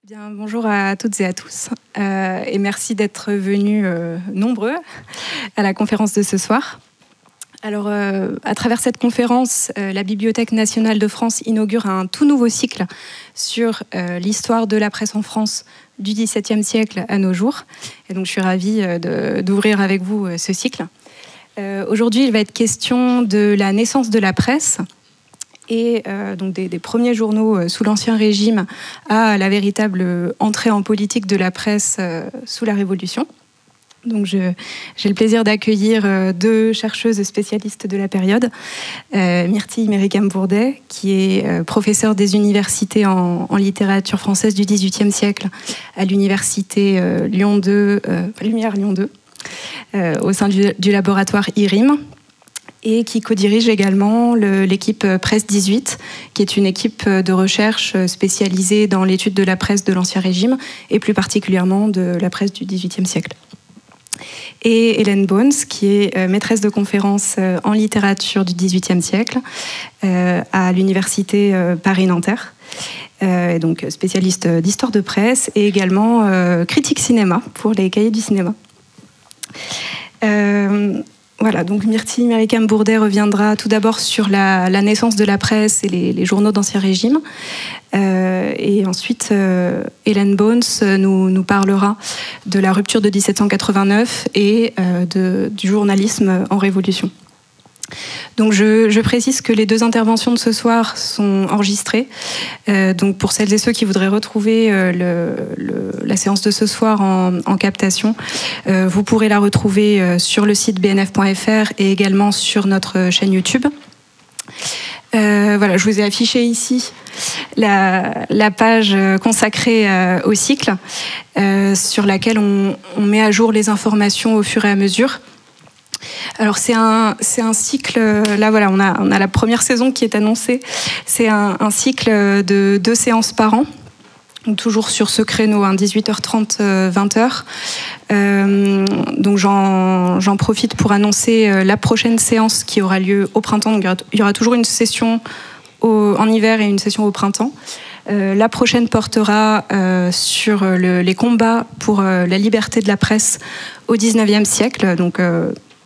Bien, bonjour à toutes et à tous et merci d'être venus nombreux à la conférence de ce soir. Alors, à travers cette conférence, la Bibliothèque nationale de France inaugure un tout nouveau cycle sur l'histoire de la presse en France du XVIIe siècle à nos jours. Et donc, je suis ravie d'ouvrir avec vous ce cycle. Aujourd'hui, il va être question de la naissance de la presse et donc des premiers journaux sous l'Ancien Régime à la véritable entrée en politique de la presse sous la Révolution. Donc j'ai le plaisir d'accueillir deux chercheuses spécialistes de la période, Myrtille Méricamm-Bourdet, qui est professeure des universités en littérature française du XVIIIe siècle à l'université Lumière Lyon 2, au sein du laboratoire IRIM, et qui co-dirige également l'équipe Presse 18, qui est une équipe de recherche spécialisée dans l'étude de la presse de l'Ancien Régime, et plus particulièrement de la presse du XVIIIe siècle. Et Hélène Bones, qui est maîtresse de conférences en littérature du XVIIIe siècle à l'université Paris-Nanterre, et donc spécialiste d'histoire de presse, et également critique cinéma pour les cahiers du cinéma. Voilà, donc Myrtille Méricamm-Bourdet reviendra tout d'abord sur la naissance de la presse et les journaux d'Ancien Régime. Et ensuite, Hélène Bones nous parlera de la rupture de 1789 et du journalisme en Révolution. Donc je précise que les deux interventions de ce soir sont enregistrées. Donc pour celles et ceux qui voudraient retrouver la séance de ce soir en captation, vous pourrez la retrouver sur le site bnf.fr et également sur notre chaîne YouTube. Voilà, je vous ai affiché ici la page consacrée au cycle, sur laquelle on met à jour les informations au fur et à mesure. Alors c'est un cycle, là voilà, on a la première saison qui est annoncée, c'est un cycle de 2 séances par an, donc toujours sur ce créneau, 18h30, 20h. Donc j'en profite pour annoncer la prochaine séance qui aura lieu au printemps. Donc il y aura toujours une session en hiver et une session au printemps. La prochaine portera sur les combats pour la liberté de la presse au XIXe siècle, donc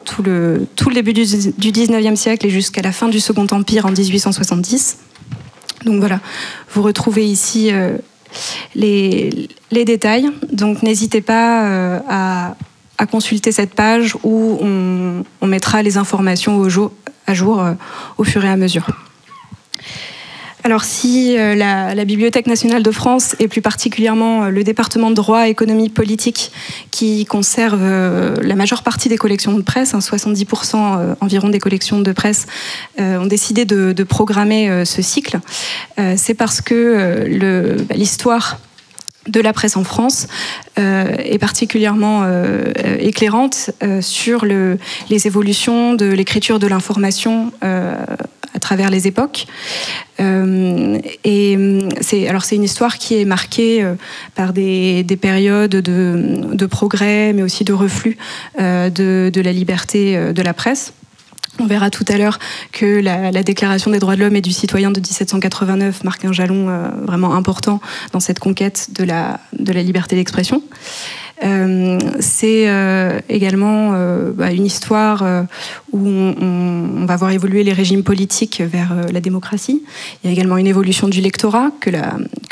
tout le début du XIXe siècle et jusqu'à la fin du Second Empire en 1870. Donc voilà, vous retrouvez ici les détails. Donc n'hésitez pas à consulter cette page où on mettra les informations à jour au fur et à mesure. Alors si la Bibliothèque nationale de France, et plus particulièrement le département de droit, économie, politique, qui conserve la majeure partie des collections de presse, 70% environ des collections de presse, ont décidé de programmer ce cycle, c'est parce que l'histoire de la presse en France est particulièrement éclairante sur les évolutions de l'écriture de l'information à travers les époques. Et c'est une histoire qui est marquée par des périodes de progrès, mais aussi de reflux de la liberté de la presse. On verra tout à l'heure que la Déclaration des droits de l'homme et du citoyen de 1789 marque un jalon vraiment important dans cette conquête de la liberté d'expression. C'est également une histoire où on va voir évoluer les régimes politiques vers la démocratie. Il y a également une évolution du lectorat que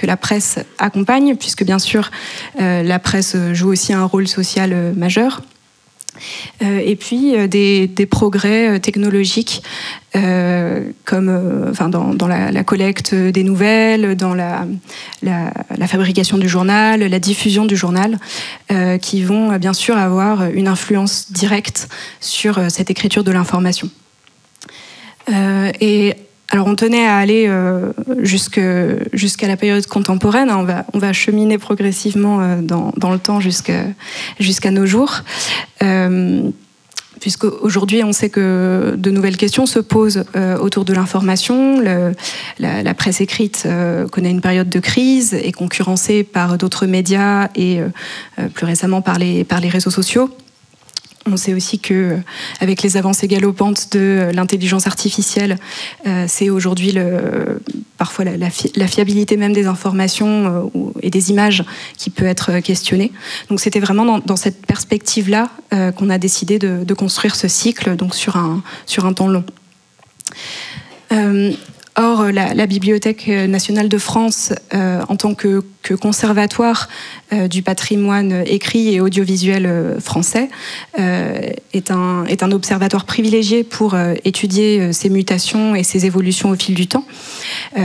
la presse accompagne, puisque bien sûr la presse joue aussi un rôle social majeur. Et puis des progrès technologiques comme dans la collecte des nouvelles, dans la fabrication du journal, la diffusion du journal, qui vont bien sûr avoir une influence directe sur cette écriture de l'information. Alors on tenait à aller jusqu'à la période contemporaine, on va cheminer progressivement dans le temps jusqu'à nos jours, puisqu'aujourd'hui on sait que de nouvelles questions se posent autour de l'information. La presse écrite connaît une période de crise, est concurrencée par d'autres médias et plus récemment par les réseaux sociaux. On sait aussi que, avec les avancées galopantes de l'intelligence artificielle, c'est aujourd'hui parfois la fiabilité même des informations et des images qui peut être questionnée. Donc c'était vraiment dans cette perspective-là qu'on a décidé de construire ce cycle, donc sur un temps long. Or, la Bibliothèque nationale de France, en tant que conservatoire du patrimoine écrit et audiovisuel français, est un observatoire privilégié pour étudier ces mutations et ces évolutions au fil du temps,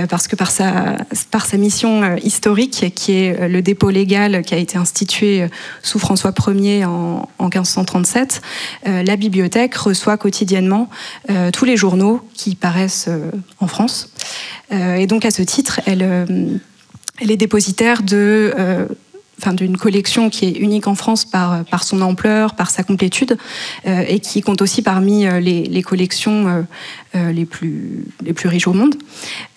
parce que par sa mission historique, qui est le dépôt légal qui a été institué sous François Ier en 1537, la bibliothèque reçoit quotidiennement tous les journaux qui paraissent en France. Et donc, à ce titre, elle est dépositaire d'une collection qui est unique en France par son ampleur, par sa complétude, et qui compte aussi parmi les collections les plus riches au monde,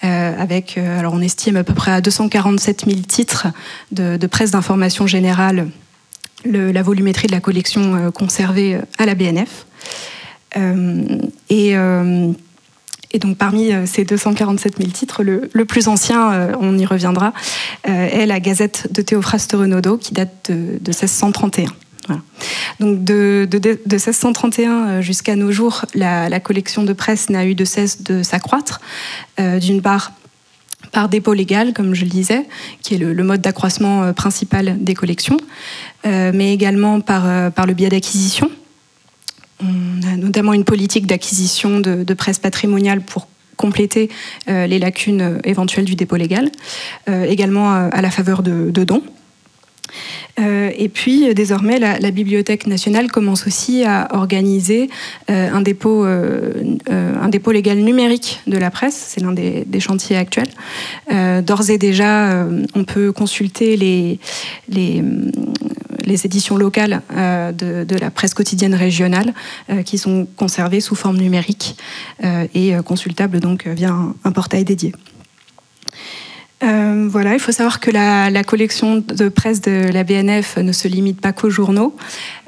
avec, alors on estime à peu près à 247 000 titres de presse d'information générale, la volumétrie de la collection conservée à la BNF. Et donc parmi ces 247 000 titres, le plus ancien, on y reviendra, est la Gazette de Théophraste Renaudot, qui date de 1631. Voilà. Donc de 1631 jusqu'à nos jours, la collection de presse n'a eu de cesse de s'accroître, d'une part par dépôt légal, comme je le disais, qui est le mode d'accroissement principal des collections, mais également par le biais d'acquisition. On a notamment une politique d'acquisition de presse patrimoniale pour compléter les lacunes éventuelles du dépôt légal, également à la faveur de dons. Et puis, désormais, la Bibliothèque nationale commence aussi à organiser un dépôt légal numérique de la presse. C'est l'un des chantiers actuels. D'ores et déjà, on peut consulter les éditions locales de la presse quotidienne régionale qui sont conservées sous forme numérique et consultables donc via un portail dédié. Voilà, il faut savoir que la collection de presse de la BNF ne se limite pas qu'aux journaux.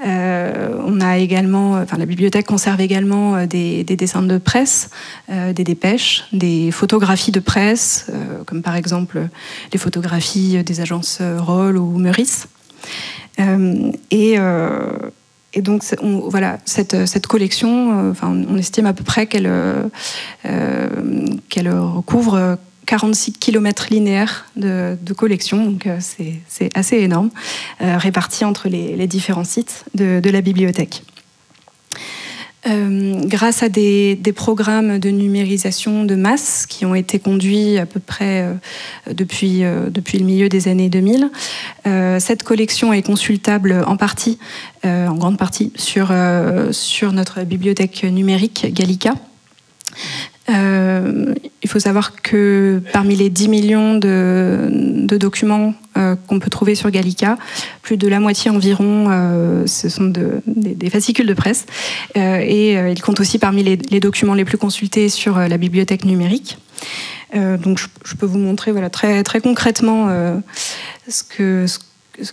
On a également, la bibliothèque conserve également des dessins de presse, des dépêches, des photographies de presse, comme par exemple les photographies des agences Roll ou Meurice. Et donc, cette collection, on estime à peu près qu'elle recouvre 46 km linéaires de collection, donc c'est assez énorme, répartis entre les différents sites de la bibliothèque. Grâce à des programmes de numérisation de masse qui ont été conduits à peu près depuis le milieu des années 2000, cette collection est consultable en grande partie, sur notre bibliothèque numérique Gallica. Il faut savoir que parmi les 10 millions de documents qu'on peut trouver sur Gallica, plus de la moitié environ, ce sont des fascicules de presse. Et il compte aussi parmi les documents les plus consultés sur la bibliothèque numérique. Donc je peux vous montrer très, très concrètement ce que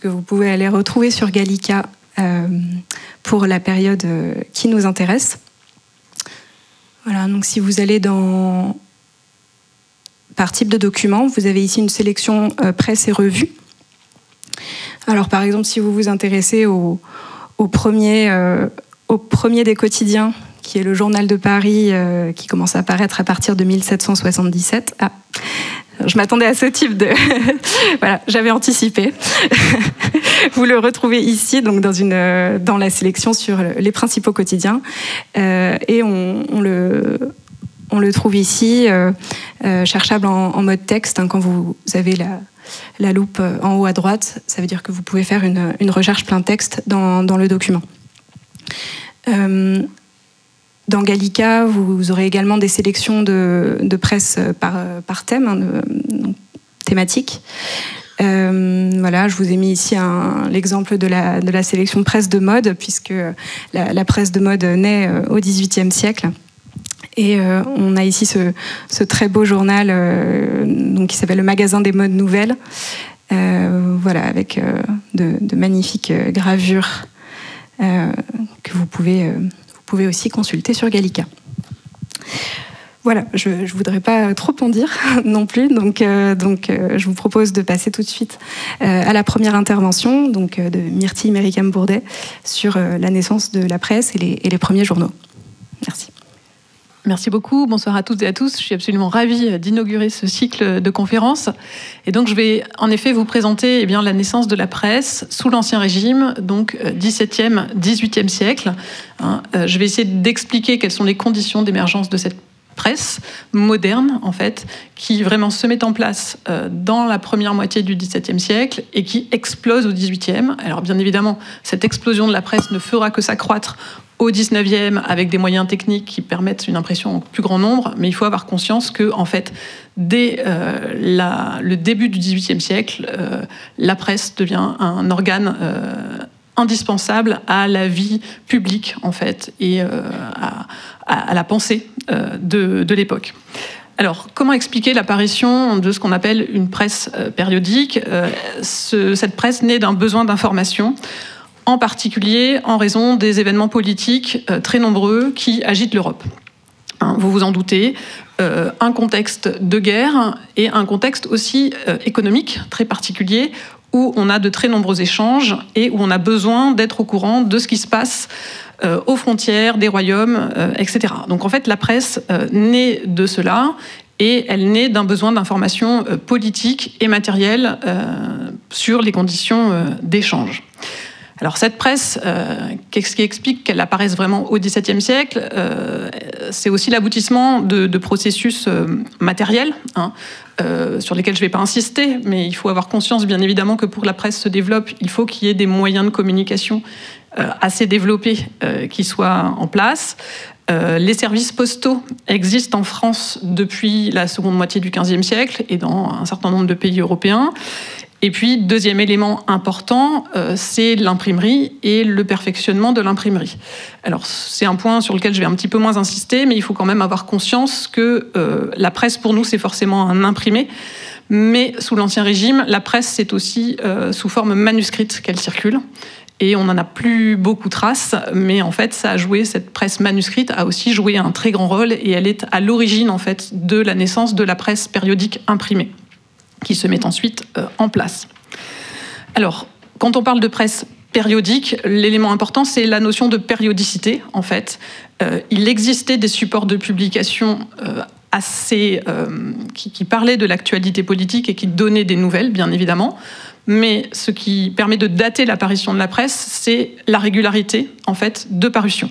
vous pouvez aller retrouver sur Gallica pour la période qui nous intéresse. Voilà, donc si vous allez par type de document, vous avez ici une sélection presse et revue. Alors par exemple, si vous vous intéressez au premier des quotidiens, qui est le Journal de Paris, qui commence à apparaître à partir de 1777. Ah, je m'attendais à ce type de... Voilà, j'avais anticipé. Vous le retrouvez ici, donc dans la sélection sur les principaux quotidiens. Et on le trouve ici, cherchable en mode texte. Quand vous avez la loupe en haut à droite, ça veut dire que vous pouvez faire une recherche plein texte dans le document. Dans Gallica, vous aurez également des sélections de presse par thème, thématique. Voilà, je vous ai mis ici l'exemple de la sélection de presse de mode, puisque la presse de mode naît au XVIIIe siècle. Et on a ici ce très beau journal qui s'appelle le Magasin des modes nouvelles, voilà, avec de magnifiques gravures que vous pouvez aussi consulter sur Gallica. Voilà, je ne voudrais pas trop en dire non plus, donc je vous propose de passer tout de suite à la première intervention de Myrtille Méricam-Bourdet sur la naissance de la presse et les premiers journaux. Merci. Merci beaucoup. Bonsoir à toutes et à tous. Je suis absolument ravie d'inaugurer ce cycle de conférences. Et donc, je vais en effet vous présenter la naissance de la presse sous l'Ancien Régime, donc 17e, 18e siècle. Je vais essayer d'expliquer quelles sont les conditions d'émergence de cette presse moderne, en fait, qui vraiment se met en place dans la première moitié du XVIIe siècle et qui explose au XVIIIe. Alors, bien évidemment, cette explosion de la presse ne fera que s'accroître au XIXe avec des moyens techniques qui permettent une impression en plus grand nombre, mais il faut avoir conscience que, en fait, dès le début du XVIIIe siècle, la presse devient un organe indispensable à la vie publique, en fait, et à la pensée de l'époque. Alors, comment expliquer l'apparition de ce qu'on appelle une presse périodique ? Cette presse naît d'un besoin d'information, en particulier en raison des événements politiques très nombreux qui agitent l'Europe. Vous vous en doutez, un contexte de guerre et un contexte aussi économique très particulier où on a de très nombreux échanges et où on a besoin d'être au courant de ce qui se passe aux frontières des royaumes, etc. Donc en fait, la presse naît de cela et elle naît d'un besoin d'information politique et matérielle sur les conditions d'échange. Alors cette presse, qu'est-ce qui explique qu'elle apparaisse vraiment au XVIIe siècle ? C'est aussi l'aboutissement de processus matériels, sur lesquels je ne vais pas insister, mais il faut avoir conscience bien évidemment que pour que la presse se développe, il faut qu'il y ait des moyens de communication assez développés qui soient en place. Les services postaux existent en France depuis la seconde moitié du XVe siècle et dans un certain nombre de pays européens. Et puis, deuxième élément important, c'est l'imprimerie et le perfectionnement de l'imprimerie. Alors, c'est un point sur lequel je vais un petit peu moins insister, mais il faut quand même avoir conscience que la presse, pour nous, c'est forcément un imprimé. Mais sous l'Ancien Régime, la presse, c'est aussi sous forme manuscrite qu'elle circule. Et on n'en a plus beaucoup trace, mais en fait, cette presse manuscrite a aussi joué un très grand rôle et elle est à l'origine, en fait, de la naissance de la presse périodique imprimée, qui se met ensuite en place. Alors, quand on parle de presse périodique, l'élément important, c'est la notion de périodicité, en fait. Il existait des supports de publication qui parlaient de l'actualité politique et qui donnaient des nouvelles, bien évidemment. Mais ce qui permet de dater l'apparition de la presse, c'est la régularité, en fait, de parution.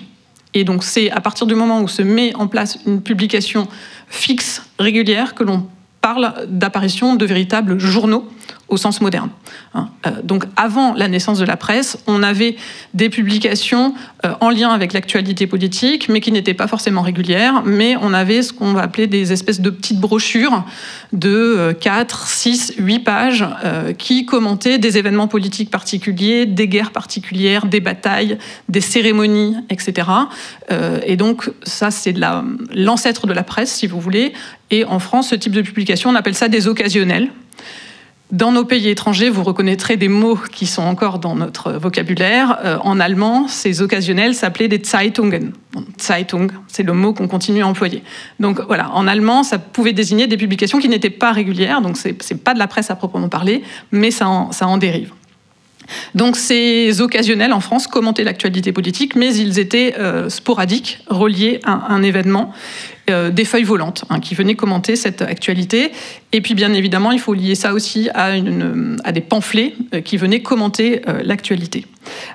Et donc, c'est à partir du moment où se met en place une publication fixe, régulière, que l'on parle d'apparition de véritables journaux au sens moderne. Donc avant la naissance de la presse, on avait des publications en lien avec l'actualité politique, mais qui n'étaient pas forcément régulières, mais on avait ce qu'on va appeler des espèces de petites brochures de 4, 6, 8 pages qui commentaient des événements politiques particuliers, des guerres particulières, des batailles, des cérémonies, etc. Et donc ça, c'est l'ancêtre de la presse, si vous voulez. Et en France, ce type de publication, on appelle ça des occasionnels. Dans nos pays étrangers, vous reconnaîtrez des mots qui sont encore dans notre vocabulaire. En allemand, ces occasionnels s'appelaient des Zeitungen. Zeitung, c'est le mot qu'on continue à employer. Donc voilà, en allemand, ça pouvait désigner des publications qui n'étaient pas régulières, donc c'est pas de la presse à proprement parler, mais ça en dérive. Donc ces occasionnels en France commentaient l'actualité politique, mais ils étaient sporadiques, reliés à un événement, des feuilles volantes qui venaient commenter cette actualité. Et puis bien évidemment, il faut lier ça aussi à des pamphlets qui venaient commenter l'actualité.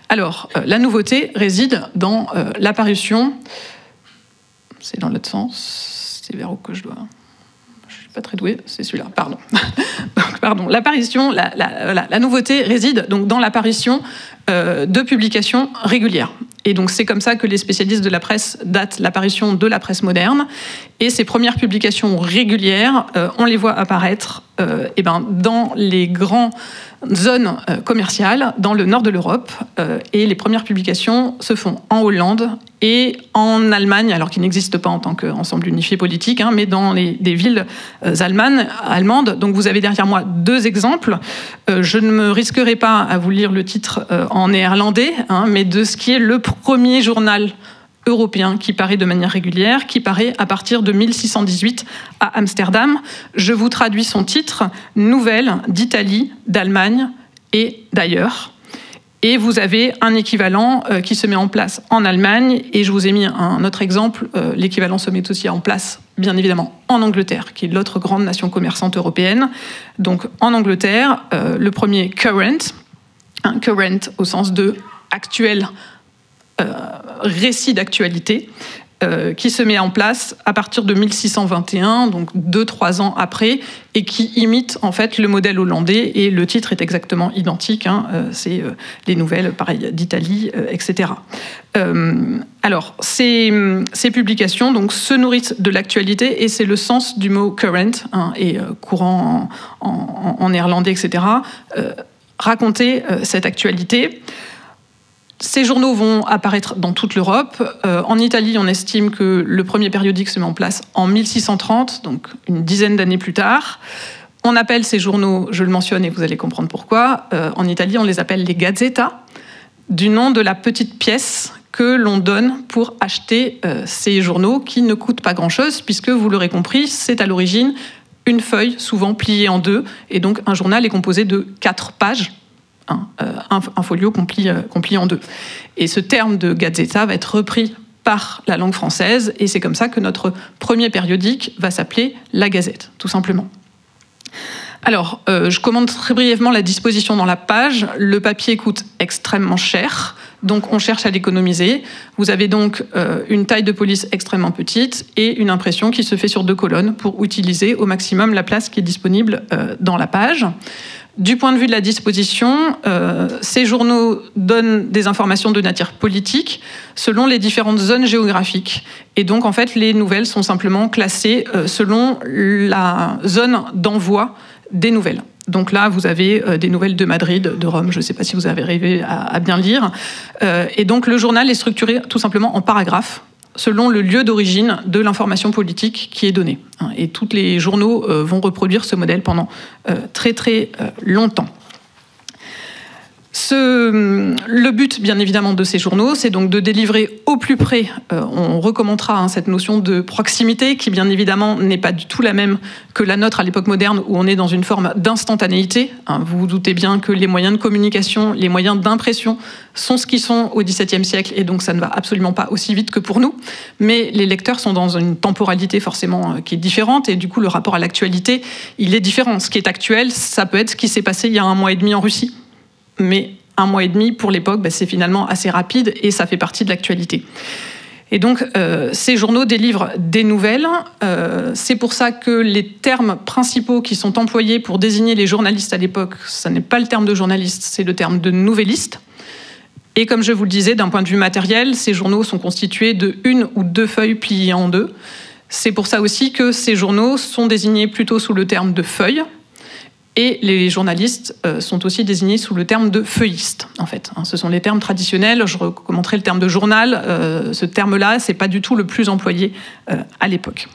Alors, la nouveauté réside dans l'apparition... C'est dans l'autre sens, c'est vers où que je dois... Pas très doué, c'est celui-là, pardon. Pardon. L'apparition, la nouveauté réside donc dans l'apparition de publications régulières. Et donc c'est comme ça que les spécialistes de la presse datent l'apparition de la presse moderne. Et ces premières publications régulières, on les voit apparaître dans les grandes zones commerciales dans le nord de l'Europe. Et les premières publications se font en Hollande et en Allemagne, alors qu'ils n'existent pas en tant qu'ensemble unifié politique, mais dans des villes allemandes. Donc vous avez derrière moi 2 exemples. Je ne me risquerai pas à vous lire le titre en néerlandais, mais de ce qui est le premier journal européen qui paraît de manière régulière, qui paraît à partir de 1618 à Amsterdam. Je vous traduis son titre, « Nouvelles d'Italie, d'Allemagne et d'ailleurs ». Et vous avez un équivalent qui se met en place en Allemagne, et je vous ai mis un autre exemple, l'équivalent se met aussi en place, bien évidemment, en Angleterre, qui est l'autre grande nation commerçante européenne. Donc en Angleterre, le premier current, current au sens de actuel, récit d'actualité, qui se met en place à partir de 1621, donc 2-3 ans après, et qui imite en fait le modèle hollandais, et le titre est exactement identique, c'est les nouvelles, pareil, d'Italie, etc. Alors, ces publications donc, se nourrissent de l'actualité, et c'est le sens du mot current, et courant en néerlandais, etc., raconter cette actualité. Ces journaux vont apparaître dans toute l'Europe. En Italie, on estime que le premier périodique se met en place en 1630, donc une dizaine d'années plus tard. On appelle ces journaux, je le mentionne et vous allez comprendre pourquoi, en Italie, on les appelle les gazzetta, du nom de la petite pièce que l'on donne pour acheter ces journaux qui ne coûtent pas grand-chose, puisque, vous l'aurez compris, c'est à l'origine une feuille, souvent pliée en 2, et donc un journal est composé de 4 pages, un folio qu'on plie en 2. Et ce terme de gazzetta va être repris par la langue française, et c'est comme ça que notre premier périodique va s'appeler La Gazette, tout simplement. Alors, je commente très brièvement la disposition dans la page. Le papier coûte extrêmement cher, donc on cherche à l'économiser. Vous avez donc une taille de police extrêmement petite et une impression qui se fait sur 2 colonnes pour utiliser au maximum la place qui est disponible dans la page. Du point de vue de la disposition, ces journaux donnent des informations de nature politique selon les différentes zones géographiques. Et donc, en fait, les nouvelles sont simplement classées selon la zone d'envoi des nouvelles. Donc là, vous avez des nouvelles de Madrid, de Rome, je ne sais pas si vous avez arrivé à bien lire. Et donc, le journal est structuré tout simplement en paragraphes, selon le lieu d'origine de l'information politique qui est donnée. Et tous les journaux vont reproduire ce modèle pendant très très longtemps. Le but, bien évidemment, de ces journaux, c'est donc de délivrer au plus près, on recommentera cette notion de proximité, qui bien évidemment n'est pas du tout la même que la nôtre à l'époque moderne, où on est dans une forme d'instantanéité. Vous vous doutez bien que les moyens de communication, les moyens d'impression sont ce qu'ils sont au XVIIe siècle, et donc ça ne va absolument pas aussi vite que pour nous. Mais les lecteurs sont dans une temporalité forcément qui est différente, et du coup le rapport à l'actualité, il est différent. Ce qui est actuel, ça peut être ce qui s'est passé il y a 1 mois et demi en Russie. Mais 1 mois et demi, pour l'époque, c'est finalement assez rapide et ça fait partie de l'actualité. Et donc, ces journaux délivrent des nouvelles. C'est pour ça que les termes principaux qui sont employés pour désigner les journalistes à l'époque, ça n'est pas le terme de journaliste, c'est le terme de nouvelliste. Et comme je vous le disais, d'un point de vue matériel, ces journaux sont constitués de 1 ou 2 feuilles pliées en 2. C'est pour ça aussi que ces journaux sont désignés plutôt sous le terme de feuilles. Et les journalistes sont aussi désignés sous le terme de feuilliste, en fait. Ce sont les termes traditionnels. Je recommenterai le terme de journal. Ce terme-là, c'est pas du tout le plus employé à l'époque.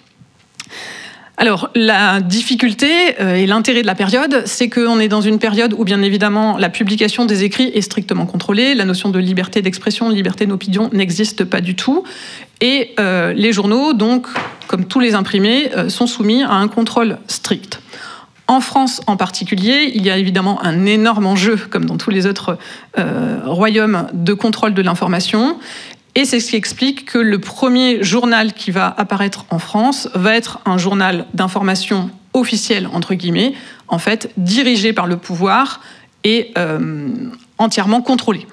Alors, la difficulté et l'intérêt de la période, c'est qu'on est dans une période où, bien évidemment, la publication des écrits est strictement contrôlée. La notion de liberté d'expression, de liberté d'opinion n'existe pas du tout. Et les journaux, donc, comme tous les imprimés, sont soumis à un contrôle strict. En France en particulier, il y a évidemment un énorme enjeu, comme dans tous les autres royaumes, de contrôle de l'information. Et c'est ce qui explique que le premier journal qui va apparaître en France va être un journal d'information officiel, entre guillemets, en fait, dirigé par le pouvoir et entièrement contrôlé.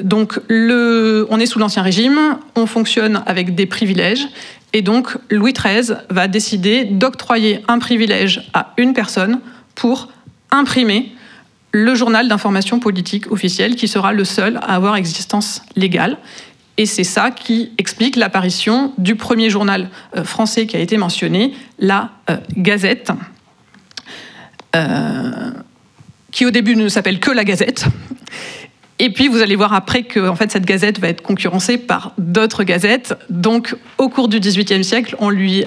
Donc, on est sous l'Ancien Régime, on fonctionne avec des privilèges. Et donc, Louis XIII va décider d'octroyer un privilège à une personne pour imprimer le journal d'information politique officiel, qui sera le seul à avoir existence légale. Et c'est ça qui explique l'apparition du premier journal français qui a été mentionné, la Gazette. qui au début ne s'appelle que la Gazette. Et puis, vous allez voir après que en fait, cette gazette va être concurrencée par d'autres gazettes. Donc, au cours du XVIIIe siècle, on lui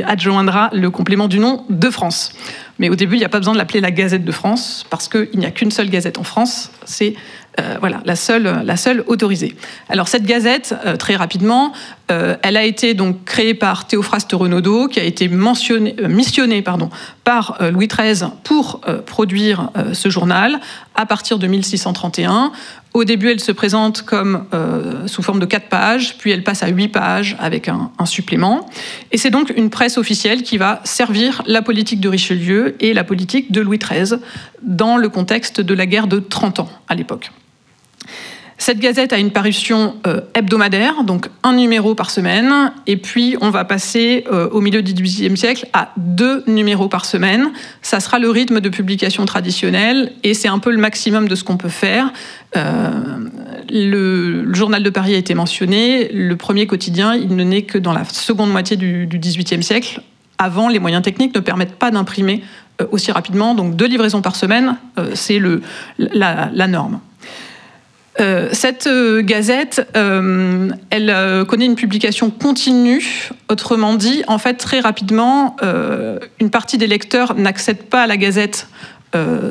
adjoindra le complément du nom de France. Mais au début, il n'y a pas besoin de l'appeler la Gazette de France, parce qu'il n'y a qu'une seule gazette en France. C'est voilà, la seule autorisée. Alors, cette gazette, très rapidement, elle a été donc créée par Théophraste Renaudot, qui a été missionné par Louis XIII pour produire ce journal à partir de 1631. Au début, elle se présente comme sous forme de 4 pages, puis elle passe à 8 pages avec un supplément. Et c'est donc une presse officielle qui va servir la politique de Richelieu et la politique de Louis XIII dans le contexte de la guerre de 30 ans à l'époque. Cette gazette a une parution hebdomadaire, donc un numéro par semaine, et puis on va passer au milieu du XVIIIe siècle à 2 numéros par semaine. Ça sera le rythme de publication traditionnel, et c'est un peu le maximum de ce qu'on peut faire. Le journal de Paris a été mentionné. Le premier quotidien, il ne naît que dans la seconde moitié du XVIIIe siècle. Avant, les moyens techniques ne permettent pas d'imprimer aussi rapidement, donc 2 livraisons par semaine, c'est la norme. Cette gazette, elle connaît une publication continue. Autrement dit, en fait, très rapidement, une partie des lecteurs n'accèdent pas à la gazette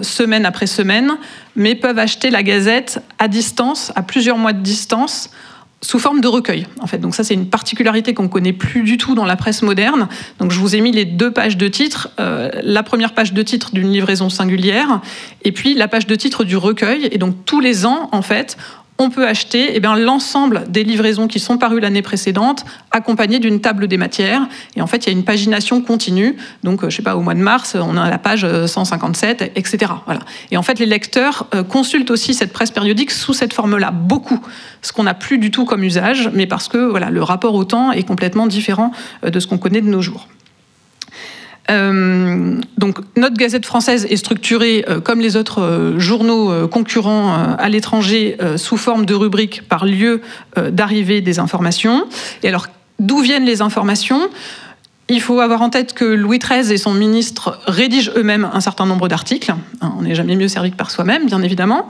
semaine après semaine, mais peuvent acheter la gazette à distance, à plusieurs mois de distance, sous forme de recueil, en fait. Donc ça, c'est une particularité qu'on ne connaît plus du tout dans la presse moderne. Donc je vous ai mis les 2 pages de titre, la première page de titre d'une livraison singulière, et puis la page de titre du recueil. Et donc tous les ans, en fait, on peut acheter l'ensemble des livraisons qui sont parues l'année précédente, accompagnées d'une table des matières. Et en fait, il y a une pagination continue. Donc, je sais pas, au mois de mars, on a la page 157, etc. Voilà. Et en fait, les lecteurs consultent aussi cette presse périodique sous cette forme-là, beaucoup. Ce qu'on n'a plus du tout comme usage, mais parce que voilà, le rapport au temps est complètement différent de ce qu'on connaît de nos jours. Donc, notre Gazette française est structurée, comme les autres journaux concurrents à l'étranger, sous forme de rubriques par lieu d'arrivée des informations. Et alors, d'où viennent les informations ? Il faut avoir en tête que Louis XIII et son ministre rédigent eux-mêmes un certain nombre d'articles. On n'est jamais mieux servi que par soi-même, bien évidemment.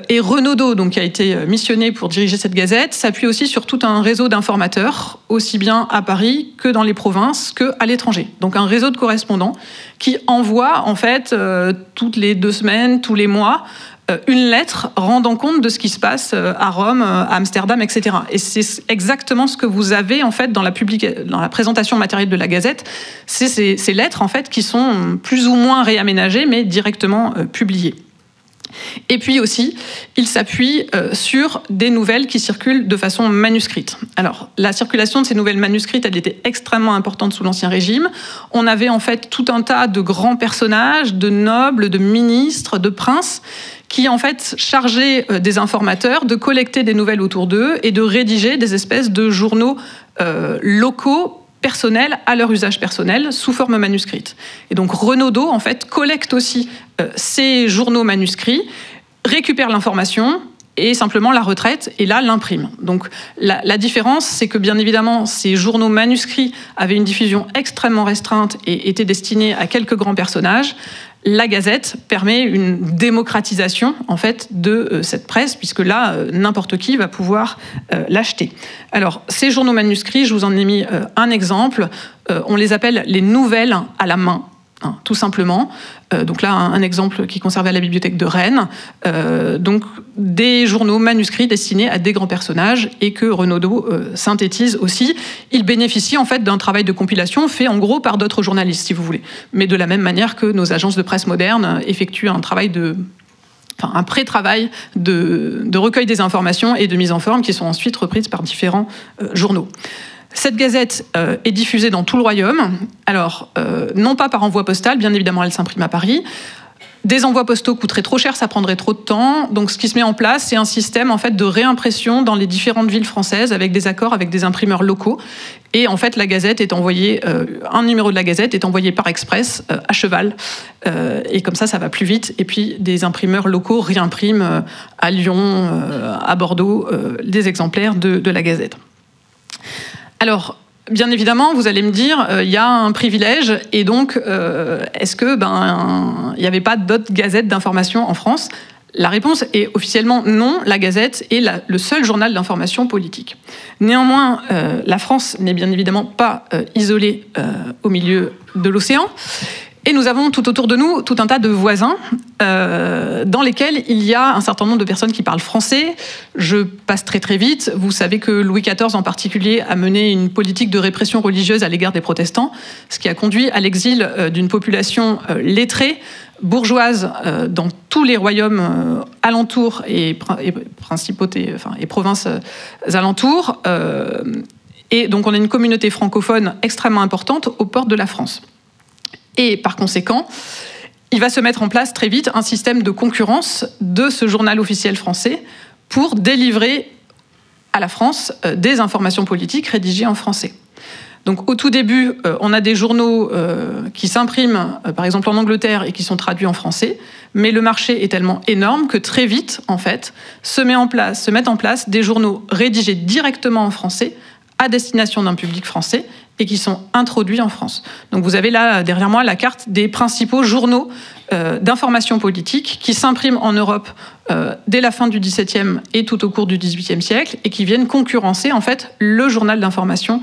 Et Renaudot, donc, qui a été missionné pour diriger cette gazette, s'appuie aussi sur tout un réseau d'informateurs, aussi bien à Paris que dans les provinces, qu'à l'étranger. Donc un réseau de correspondants qui envoie, en fait, toutes les 2 semaines, tous les mois, une lettre rendant compte de ce qui se passe à Rome, à Amsterdam, etc. Et c'est exactement ce que vous avez, en fait, dans la présentation matérielle de la gazette. C'est ces lettres, en fait, qui sont plus ou moins réaménagées, mais directement publiées. Et puis aussi, il s'appuie sur des nouvelles qui circulent de façon manuscrite. Alors, la circulation de ces nouvelles manuscrites, elle était extrêmement importante sous l'Ancien Régime. On avait en fait tout un tas de grands personnages, de nobles, de ministres, de princes, qui en fait chargeaient des informateurs de collecter des nouvelles autour d'eux et de rédiger des espèces de journaux locaux, personnels, à leur usage personnel, sous forme manuscrite. Et donc Renaudot, en fait, collecte aussi ces journaux manuscrits, récupère l'information et simplement la retraite, et là, l'imprime. Donc la différence, c'est que bien évidemment, ces journaux manuscrits avaient une diffusion extrêmement restreinte et étaient destinés à quelques grands personnages. La Gazette permet une démocratisation, en fait, de cette presse, puisque là, n'importe qui va pouvoir l'acheter. Alors, ces journaux manuscrits, je vous en ai mis un exemple. On les appelle les nouvelles à la main, hein, tout simplement. Donc là, un exemple qui est conservé à la bibliothèque de Rennes. Donc, des journaux manuscrits destinés à des grands personnages et que Renaudot synthétise aussi. Il bénéficie en fait d'un travail de compilation fait en gros par d'autres journalistes, si vous voulez. Mais de la même manière que nos agences de presse modernes effectuent un travail un pré-travail de recueil des informations et de mise en forme qui sont ensuite reprises par différents journaux. Cette gazette est diffusée dans tout le royaume. Alors, non pas par envoi postal, bien évidemment, elle s'imprime à Paris. Des envois postaux coûteraient trop cher, ça prendrait trop de temps. Donc, ce qui se met en place, c'est un système en fait de réimpression dans les différentes villes françaises avec des accords avec des imprimeurs locaux. Et en fait, la Gazette est envoyée, un numéro de la Gazette est envoyé par express à cheval. Et comme ça va plus vite. Et puis, des imprimeurs locaux réimpriment à Lyon, à Bordeaux, des exemplaires de la Gazette. Alors, bien évidemment, vous allez me dire, il y a un privilège, et donc, est-ce que il n'y avait pas d'autres gazettes d'information en France ? La réponse est officiellement non, la Gazette est le seul journal d'information politique. Néanmoins, la France n'est bien évidemment pas isolée au milieu de l'océan, et nous avons tout autour de nous tout un tas de voisins dans lesquels il y a un certain nombre de personnes qui parlent français. Je passe très très vite. Vous savez que Louis XIV en particulier a mené une politique de répression religieuse à l'égard des protestants, ce qui a conduit à l'exil d'une population lettrée, bourgeoise dans tous les royaumes alentours et principautés, et provinces alentours. Et donc on a une communauté francophone extrêmement importante aux portes de la France. Et par conséquent, il va se mettre en place très vite un système de concurrence de ce journal officiel français pour délivrer à la France des informations politiques rédigées en français. Donc au tout début, on a des journaux qui s'impriment, par exemple en Angleterre, et qui sont traduits en français, mais le marché est tellement énorme que très vite, en fait, se mettent en place des journaux rédigés directement en français à destination d'un public français et qui sont introduits en France. Donc vous avez là, derrière moi, la carte des principaux journaux d'information politique qui s'impriment en Europe dès la fin du XVIIe et tout au cours du XVIIIe siècle et qui viennent concurrencer, en fait, le journal d'information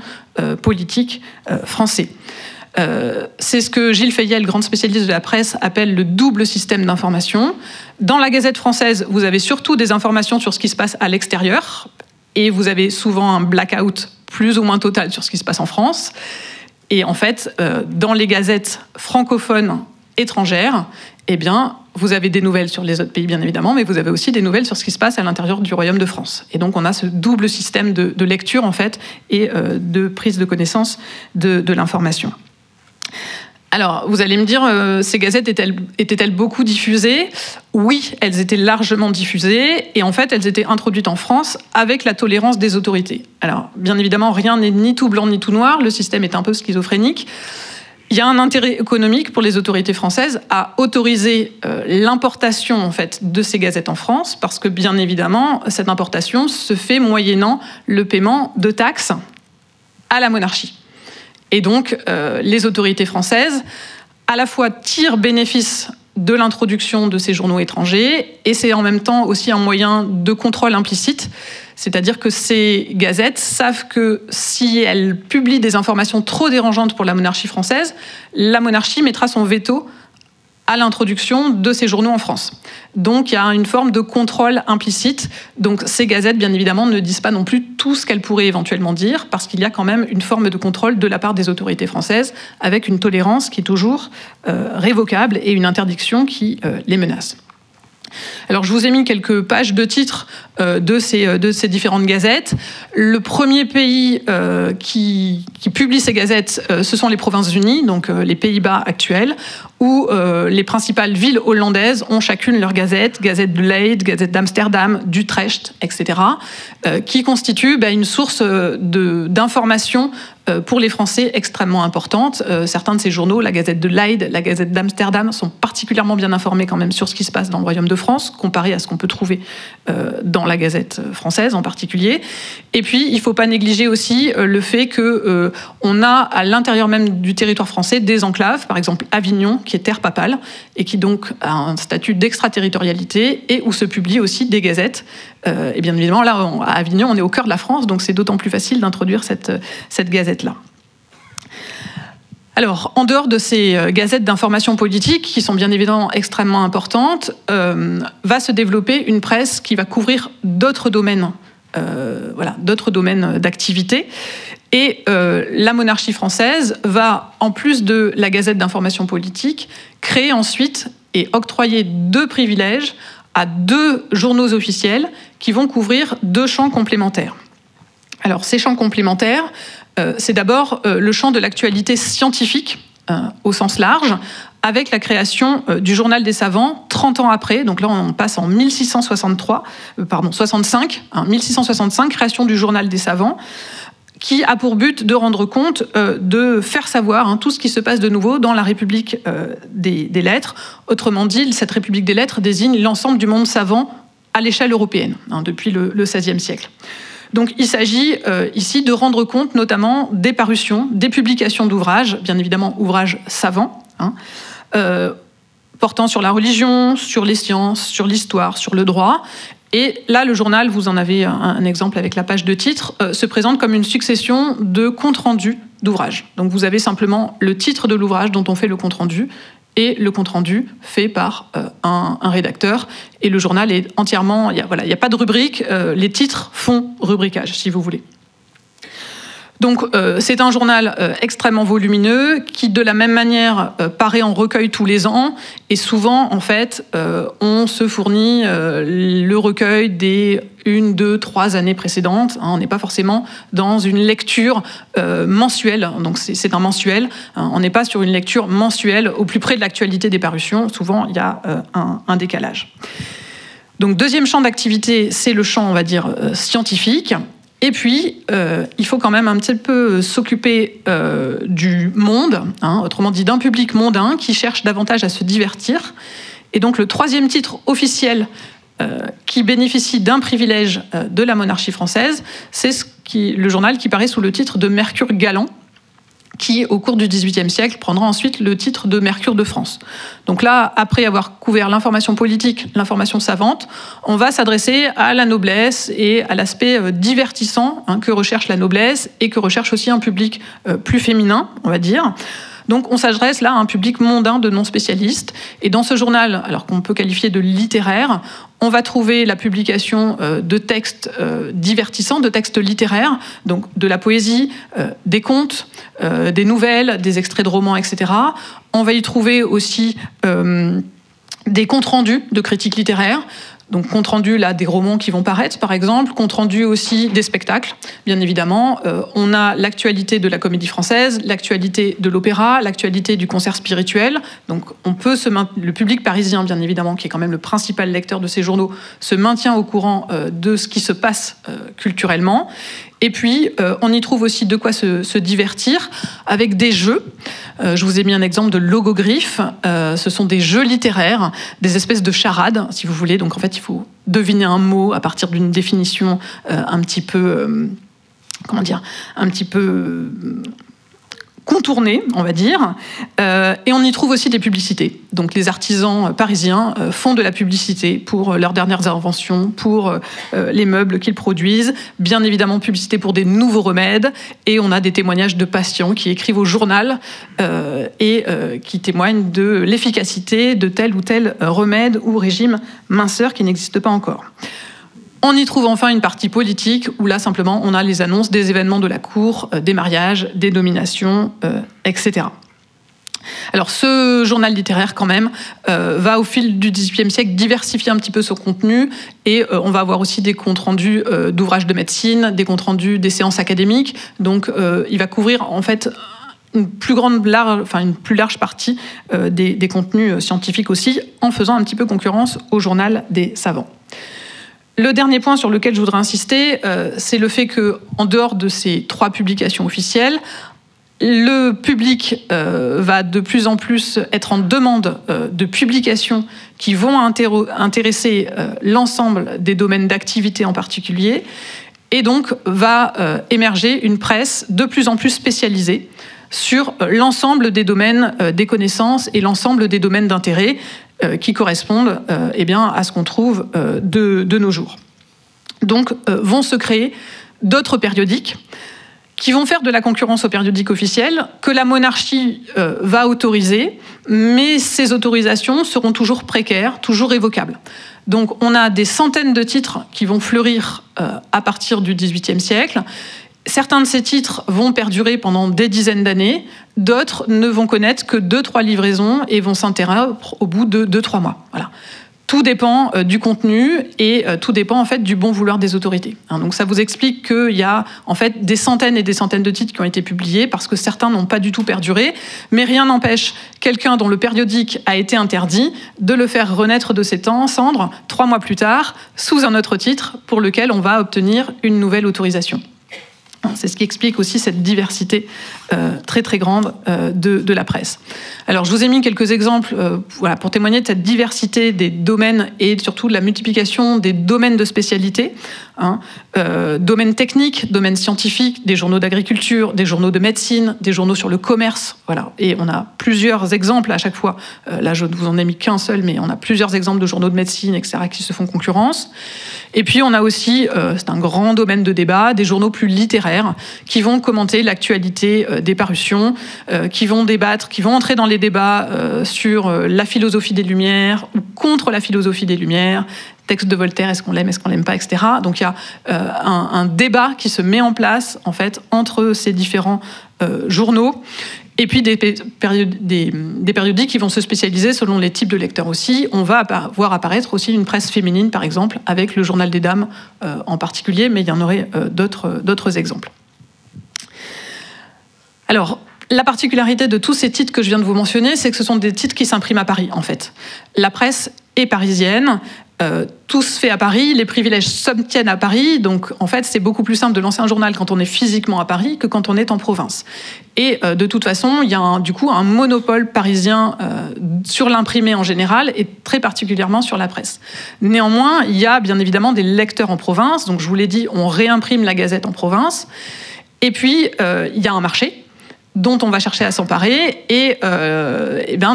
politique français. C'est ce que Gilles Fayet, le grand spécialiste de la presse, appelle le double système d'information. Dans la Gazette française, vous avez surtout des informations sur ce qui se passe à l'extérieur, et vous avez souvent un blackout plus ou moins total sur ce qui se passe en France. Et en fait, dans les gazettes francophones étrangères, eh bien, vous avez des nouvelles sur les autres pays, bien évidemment, mais vous avez aussi des nouvelles sur ce qui se passe à l'intérieur du Royaume de France. Et donc, on a ce double système de lecture, en fait, et de prise de connaissance de l'information. Alors, vous allez me dire, ces gazettes étaient-elles beaucoup diffusées ? Oui, elles étaient largement diffusées, et en fait, elles étaient introduites en France avec la tolérance des autorités. Alors, bien évidemment, rien n'est ni tout blanc ni tout noir, le système est un peu schizophrénique. Il y a un intérêt économique pour les autorités françaises à autoriser l'importation, en fait, de ces gazettes en France, parce que, bien évidemment, cette importation se fait moyennant le paiement de taxes à la monarchie. Et donc, les autorités françaises, à la fois, tirent bénéfice de l'introduction de ces journaux étrangers, et c'est en même temps aussi un moyen de contrôle implicite, c'est-à-dire que ces gazettes savent que si elles publient des informations trop dérangeantes pour la monarchie française, la monarchie mettra son veto à l'introduction de ces journaux en France. Donc il y a une forme de contrôle implicite. Donc ces gazettes, bien évidemment, ne disent pas non plus tout ce qu'elles pourraient éventuellement dire, parce qu'il y a quand même une forme de contrôle de la part des autorités françaises, avec une tolérance qui est toujours révocable et une interdiction qui les menace. Alors je vous ai mis quelques pages de titres de ces différentes gazettes. Le premier pays qui publie ces gazettes, ce sont les Provinces-Unies, donc les Pays-Bas actuels, où les principales villes hollandaises ont chacune leur gazette, Gazette de Leyde, Gazette d'Amsterdam, d'Utrecht, etc., qui constituent une source d'information pour les Français extrêmement importante. Certains de ces journaux, la Gazette de Leyde, la Gazette d'Amsterdam, sont particulièrement bien informés quand même sur ce qui se passe dans le Royaume de France, comparé à ce qu'on peut trouver dans la Gazette française en particulier. Et puis, il ne faut pas négliger aussi le fait qu'on a à l'intérieur même du territoire français des enclaves, par exemple Avignon, qui est terre papale, et qui donc a un statut d'extraterritorialité, et où se publient aussi des gazettes. Et bien évidemment, là, à Avignon, on est au cœur de la France, donc c'est d'autant plus facile d'introduire cette gazette-là. Alors, en dehors de ces gazettes d'information politique, qui sont bien évidemment extrêmement importantes, va se développer une presse qui va couvrir d'autres domaines, d'autres domaines d'activité. Et la monarchie française va, en plus de la gazette d'information politique, créer ensuite et octroyer 2 privilèges à 2 journaux officiels qui vont couvrir 2 champs complémentaires. Alors, ces champs complémentaires, c'est d'abord le champ de l'actualité scientifique au sens large, avec la création du Journal des Savants 30 ans après. Donc là, on passe en 1665, création du Journal des Savants, qui a pour but de rendre compte, de faire savoir tout ce qui se passe de nouveau dans la République des lettres. Autrement dit, cette République des lettres désigne l'ensemble du monde savant à l'échelle européenne, depuis le XVIe siècle. Donc il s'agit ici de rendre compte notamment des parutions, des publications d'ouvrages, bien évidemment ouvrages savants, portant sur la religion, sur les sciences, sur l'histoire, sur le droit. Et là, le journal, vous en avez un exemple avec la page de titre, se présente comme une succession de comptes rendus d'ouvrages. Donc vous avez simplement le titre de l'ouvrage dont on fait le compte rendu, et le compte-rendu fait par un rédacteur. Et le journal est entièrement... Il n'y a pas de rubrique, les titres font rubricage, si vous voulez. Donc c'est un journal extrêmement volumineux qui, de la même manière, paraît en recueil tous les ans. Et souvent, en fait, on se fournit le recueil des 1, 2, 3 années précédentes. On n'est pas forcément dans une lecture mensuelle. Donc c'est un mensuel. On n'est pas sur une lecture mensuelle au plus près de l'actualité des parutions. Souvent, il y a un décalage. Donc deuxième champ d'activité, c'est le champ, on va dire, scientifique. Et puis, il faut quand même un petit peu s'occuper du monde, autrement dit d'un public mondain qui cherche davantage à se divertir. Et donc le troisième titre officiel qui bénéficie d'un privilège de la monarchie française, c'est le journal qui paraît sous le titre de Mercure galant, qui, au cours du XVIIIe siècle, prendra ensuite le titre de Mercure de France. Donc là, après avoir couvert l'information politique, l'information savante, on va s'adresser à la noblesse et à l'aspect divertissant que recherche la noblesse et que recherche aussi un public plus féminin, on va dire. Donc on s'adresse là à un public mondain de non-spécialistes. Et dans ce journal, alors qu'on peut qualifier de littéraire, on va trouver la publication de textes divertissants, de textes littéraires, donc de la poésie, des contes, des nouvelles, des extraits de romans, etc. On va y trouver aussi des comptes rendus de critiques littéraires. Donc compte rendu là des romans qui vont paraître, par exemple, compte rendu aussi des spectacles, bien évidemment. On a l'actualité de la Comédie Française, l'actualité de l'opéra, l'actualité du concert spirituel. Donc on peut le public parisien, bien évidemment, qui est quand même le principal lecteur de ces journaux, se maintient au courant de ce qui se passe culturellement. Et puis, on y trouve aussi de quoi se divertir avec des jeux. Je vous ai mis un exemple de logogriphe. Ce sont des jeux littéraires, des espèces de charades, si vous voulez. Donc, en fait, il faut deviner un mot à partir d'une définition un petit peu... un petit peu contournée, on va dire. Et on y trouve aussi des publicités. Donc les artisans parisiens font de la publicité pour leurs dernières inventions, pour les meubles qu'ils produisent. Bien évidemment, publicité pour des nouveaux remèdes. Et on a des témoignages de patients qui écrivent au journal et qui témoignent de l'efficacité de tel ou tel remède ou régime minceur qui n'existe pas encore. On y trouve enfin une partie politique où là, simplement, on a les annonces des événements de la cour, des mariages, des nominations, etc. Alors, ce journal littéraire, quand même, va au fil du XVIIIe siècle diversifier un petit peu son contenu et on va avoir aussi des comptes rendus d'ouvrages de médecine, des comptes rendus des séances académiques. Donc, il va couvrir, en fait, une plus large partie des contenus scientifiques aussi, en faisant un petit peu concurrence au journal des savants. Le dernier point sur lequel je voudrais insister, c'est le fait qu'en dehors de ces 3 publications officielles, le public va de plus en plus être en demande de publications qui vont intéresser l'ensemble des domaines d'activité en particulier, et donc va émerger une presse de plus en plus spécialisée sur l'ensemble des domaines des connaissances et l'ensemble des domaines d'intérêt qui correspondent à ce qu'on trouve de nos jours. Donc vont se créer d'autres périodiques qui vont faire de la concurrence aux périodiques officiels, que la monarchie va autoriser, mais ces autorisations seront toujours précaires, toujours révocables. Donc on a des centaines de titres qui vont fleurir à partir du XVIIIe siècle. Certains de ces titres vont perdurer pendant des dizaines d'années, d'autres ne vont connaître que 2-3 livraisons et vont s'interrompre au bout de 2-3 mois. Voilà. Tout dépend du contenu et tout dépend en fait du bon vouloir des autorités. Donc ça vous explique qu'il y a en fait des centaines et des centaines de titres qui ont été publiés parce que certains n'ont pas du tout perduré, mais rien n'empêche quelqu'un dont le périodique a été interdit de le faire renaître de ses cendres 3 mois plus tard sous un autre titre pour lequel on va obtenir une nouvelle autorisation. C'est ce qui explique aussi cette diversité très très grande de la presse. Alors je vous ai mis quelques exemples pour témoigner de cette diversité des domaines et surtout de la multiplication des domaines de spécialité. Domaines techniques, domaines scientifiques, des journaux d'agriculture, des journaux de médecine, des journaux sur le commerce. Voilà. Et on a plusieurs exemples à chaque fois. Là, je ne vous en ai mis qu'un seul, mais on a plusieurs exemples de journaux de médecine, etc., qui se font concurrence. Et puis on a aussi, c'est un grand domaine de débat, des journaux plus littéraires qui vont commenter l'actualité des parutions, qui vont débattre, qui vont entrer dans les débats sur la philosophie des Lumières ou contre la philosophie des Lumières, texte de Voltaire, est-ce qu'on l'aime pas, etc. Donc il y a un débat qui se met en place en fait entre ces différents journaux. Et puis des périodiques qui vont se spécialiser selon les types de lecteurs aussi. On va voir apparaître aussi une presse féminine, par exemple, avec le Journal des Dames en particulier, mais il y en aurait d'autres exemples. Alors, la particularité de tous ces titres que je viens de vous mentionner, c'est que ce sont des titres qui s'impriment à Paris, en fait. La presse est parisienne. Tout se fait à Paris, les privilèges s'obtiennent à Paris, donc en fait c'est beaucoup plus simple de lancer un journal quand on est physiquement à Paris que quand on est en province. Et de toute façon, il y a un monopole parisien sur l'imprimé en général et très particulièrement sur la presse. Néanmoins, il y a bien évidemment des lecteurs en province, donc je vous l'ai dit, on réimprime la Gazette en province, et puis il y a un marché dont on va chercher à s'emparer, et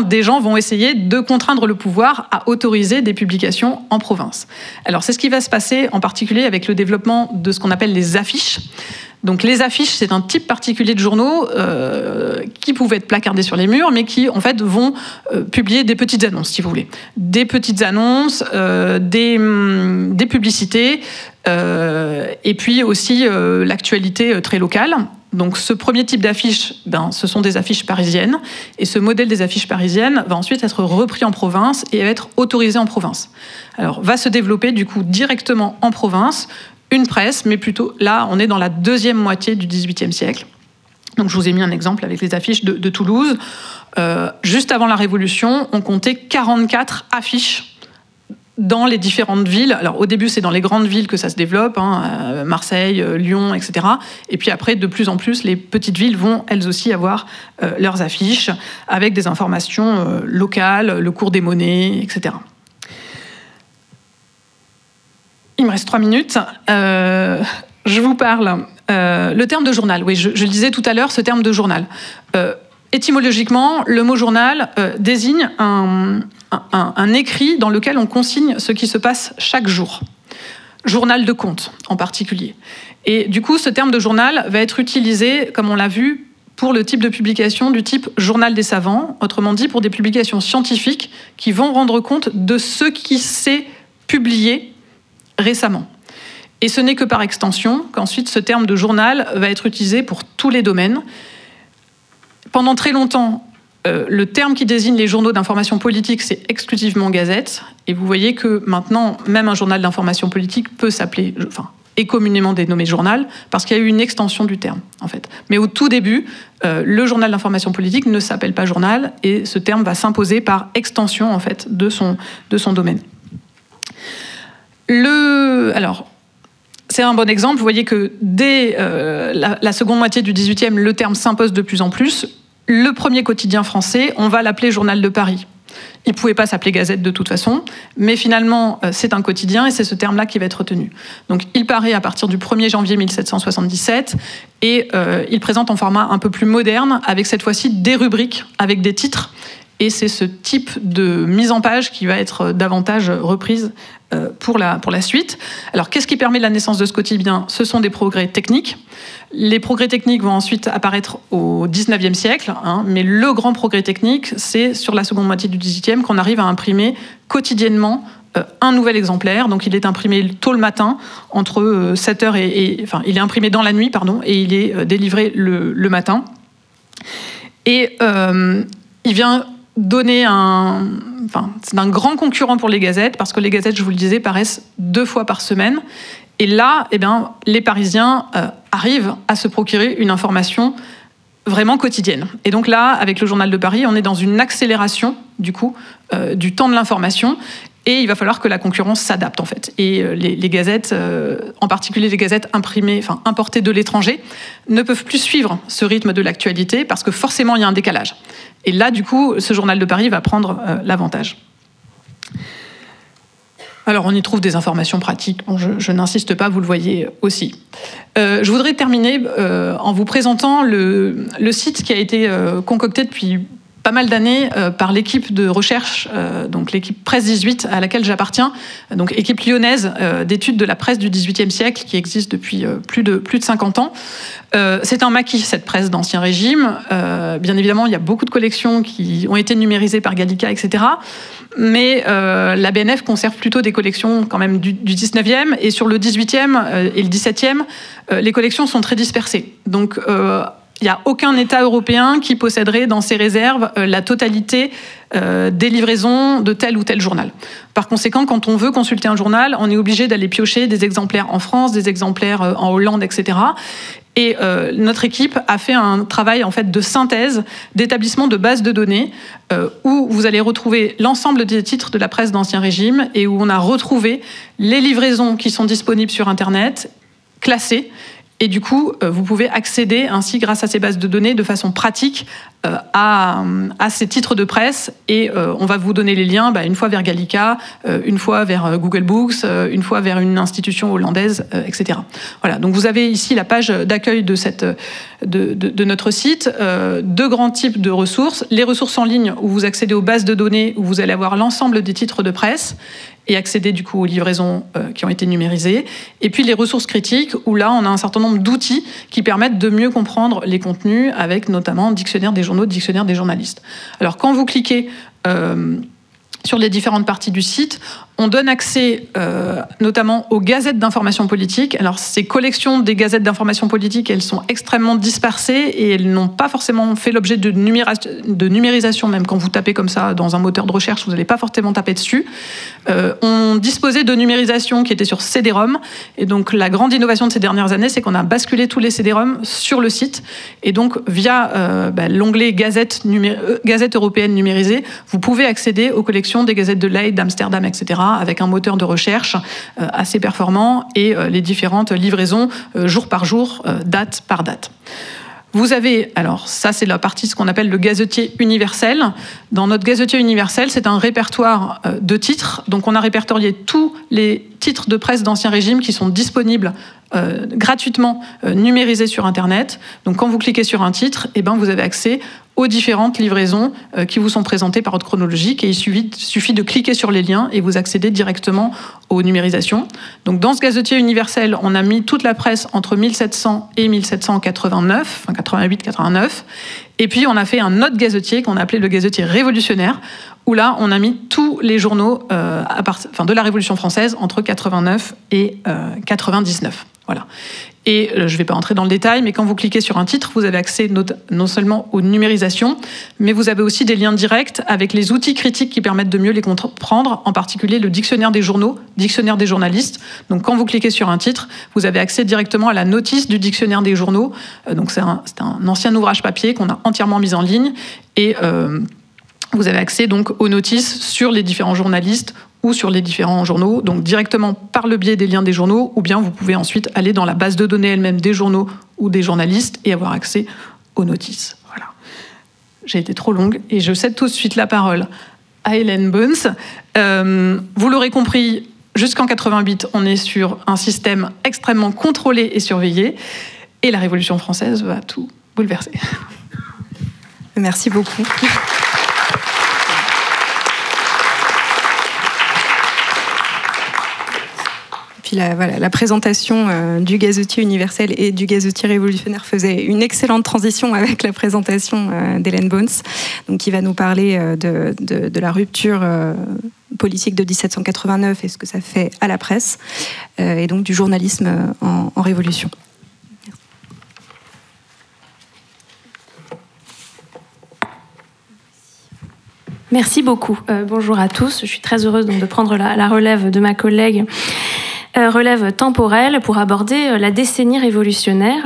des gens vont essayer de contraindre le pouvoir à autoriser des publications en province. Alors c'est ce qui va se passer en particulier avec le développement de ce qu'on appelle les affiches. Donc les affiches, c'est un type particulier de journaux qui pouvaient être placardés sur les murs, mais qui en fait vont publier des petites annonces, si vous voulez. Des petites annonces, des publicités, et puis aussi l'actualité très locale. Donc ce premier type d'affiches, ce sont des affiches parisiennes, et ce modèle des affiches parisiennes va ensuite être repris en province et être autorisé en province. Alors va se développer du coup directement en province une presse, mais plutôt là on est dans la deuxième moitié du XVIIIe siècle. Donc je vous ai mis un exemple avec les affiches de Toulouse. Juste avant la Révolution, on comptait 44 affiches dans les différentes villes. Alors au début, c'est dans les grandes villes que ça se développe, Marseille, Lyon, etc. Et puis après, de plus en plus, les petites villes vont elles aussi avoir leurs affiches avec des informations locales, le cours des monnaies, etc. Il me reste 3 minutes. Je vous parle. Le terme de journal, oui, je le disais tout à l'heure, ce terme de journal. Étymologiquement, le mot journal désigne un écrit dans lequel on consigne ce qui se passe chaque jour. Journal de compte, en particulier. Et du coup, ce terme de journal va être utilisé, comme on l'a vu, pour le type de publication du type journal des savants, autrement dit pour des publications scientifiques qui vont rendre compte de ce qui s'est publié récemment. Et ce n'est que par extension qu'ensuite ce terme de journal va être utilisé pour tous les domaines. Pendant très longtemps, le terme qui désigne les journaux d'information politique, c'est exclusivement Gazette. Et vous voyez que maintenant, même un journal d'information politique peut s'appeler, est communément dénommé journal, parce qu'il y a eu une extension du terme, en fait. Mais au tout début, le journal d'information politique ne s'appelle pas journal, et ce terme va s'imposer par extension, en fait, de son domaine. Alors, c'est un bon exemple. Vous voyez que dès la seconde moitié du XVIIIe, le terme s'impose de plus en plus. Le premier quotidien français, on va l'appeler Journal de Paris. Il ne pouvait pas s'appeler Gazette de toute façon, mais finalement, c'est un quotidien et c'est ce terme-là qui va être retenu. Donc, il paraît à partir du 1er janvier 1777 et il présente en format un peu plus moderne, avec cette fois-ci des rubriques, avec des titres. Et c'est ce type de mise en page qui va être davantage reprise pour la suite. Alors, qu'est-ce qui permet la naissance de ce quotidien ? Ce sont des progrès techniques. Les progrès techniques vont ensuite apparaître au XIXe siècle, mais le grand progrès technique, c'est sur la seconde moitié du XVIIIe qu'on arrive à imprimer quotidiennement un nouvel exemplaire. Donc, il est imprimé tôt le matin, entre 7h il est imprimé dans la nuit, et il est délivré le matin. Et il vient donner c'est un grand concurrent pour les gazettes, parce que les gazettes, je vous le disais, paraissent 2 fois par semaine. Et là, les Parisiens arrivent à se procurer une information vraiment quotidienne. Et donc là, avec le Journal de Paris, on est dans une accélération, du coup, du temps de l'information. Et il va falloir que la concurrence s'adapte, en fait. Et les gazettes, en particulier les gazettes importées de l'étranger, ne peuvent plus suivre ce rythme de l'actualité parce que forcément, il y a un décalage. Et là, du coup, ce journal de Paris va prendre l'avantage. Alors, on y trouve des informations pratiques. Bon, je n'insiste pas, vous le voyez aussi. Je voudrais terminer en vous présentant le site qui a été concocté depuis pas mal d'années par l'équipe de recherche, donc l'équipe Presse 18 à laquelle j'appartiens, donc équipe lyonnaise d'études de la presse du XVIIIe siècle qui existe depuis plus de 50 ans. C'est un maquis, cette presse d'Ancien Régime. Bien évidemment, il y a beaucoup de collections qui ont été numérisées par Gallica, etc. Mais la BNF conserve plutôt des collections quand même du 19e, et sur le 18e et le 17e, les collections sont très dispersées. Donc, il n'y a aucun État européen qui posséderait dans ses réserves la totalité des livraisons de tel ou tel journal. Par conséquent, quand on veut consulter un journal, on est obligé d'aller piocher des exemplaires en France, des exemplaires en Hollande, etc. Et notre équipe a fait un travail en fait de synthèse, d'établissement de bases de données où vous allez retrouver l'ensemble des titres de la presse d'Ancien Régime et où on a retrouvé les livraisons qui sont disponibles sur Internet, classées. Et du coup, vous pouvez accéder ainsi, grâce à ces bases de données, de façon pratique à ces titres de presse. Et on va vous donner les liens, une fois vers Gallica, une fois vers Google Books, une fois vers une institution hollandaise, etc. Voilà. Donc vous avez ici la page d'accueil de notre site. Deux grands types de ressources. Les ressources en ligne, où vous accédez aux bases de données, où vous allez avoir l'ensemble des titres de presse et accéder du coup aux livraisons qui ont été numérisées. Et puis les ressources critiques, où là, on a un certain nombre d'outils qui permettent de mieux comprendre les contenus, avec notamment dictionnaire des journaux, dictionnaire des journalistes. Alors, quand vous cliquez sur les différentes parties du site, on donne accès notamment aux gazettes d'information politique. Alors, ces collections des gazettes d'information politique, elles sont extrêmement dispersées et elles n'ont pas forcément fait l'objet de numérisation, même quand vous tapez comme ça dans un moteur de recherche, vous n'allez pas forcément taper dessus. On disposait de numérisation qui était sur CD-ROM. Et donc, la grande innovation de ces dernières années, c'est qu'on a basculé tous les CD-ROM sur le site. Et donc, via l'onglet Gazette européenne numérisée, vous pouvez accéder aux collections des gazettes de Leyde, d'Amsterdam, etc., avec un moteur de recherche assez performant et les différentes livraisons jour par jour, date par date. Vous avez, alors ça c'est la partie ce qu'on appelle le gazetier universel. Dans notre gazetier universel, c'est un répertoire de titres. Donc on a répertorié tous les titres de presse d'Ancien Régime qui sont disponibles gratuitement numérisés sur Internet. Donc quand vous cliquez sur un titre, vous avez accès aux différentes livraisons qui vous sont présentées par ordre chronologique, et il suffit de cliquer sur les liens et vous accédez directement aux numérisations. Donc dans ce gazetier universel, on a mis toute la presse entre 1700 et 1789, 88-89, et puis on a fait un autre gazetier qu'on a appelé le gazetier révolutionnaire, où là on a mis tous les journaux de la Révolution française entre 89 et 99. Voilà. Et je ne vais pas entrer dans le détail, mais quand vous cliquez sur un titre, vous avez accès non seulement aux numérisations, mais vous avez aussi des liens directs avec les outils critiques qui permettent de mieux les comprendre, en particulier le dictionnaire des journaux, dictionnaire des journalistes. Donc quand vous cliquez sur un titre, vous avez accès directement à la notice du dictionnaire des journaux. Donc c'est un ancien ouvrage papier qu'on a entièrement mis en ligne, et vous avez accès donc aux notices sur les différents journalistes ou sur les différents journaux, donc directement par le biais des liens des journaux, ou bien vous pouvez ensuite aller dans la base de données elle-même des journaux ou des journalistes et avoir accès aux notices. Voilà. J'ai été trop longue et je cède tout de suite la parole à Hélène Boens. Vous l'aurez compris, jusqu'en 88, on est sur un système extrêmement contrôlé et surveillé, et la Révolution française va tout bouleverser. Merci beaucoup. La présentation du gazetier universel et du gazetier révolutionnaire faisait une excellente transition avec la présentation d'Hélène Boens, donc qui va nous parler de la rupture politique de 1789 et ce que ça fait à la presse, et donc du journalisme en Révolution. Merci beaucoup. Bonjour à tous. Je suis très heureuse donc de prendre la relève de ma collègue. Relève temporelle pour aborder la décennie révolutionnaire.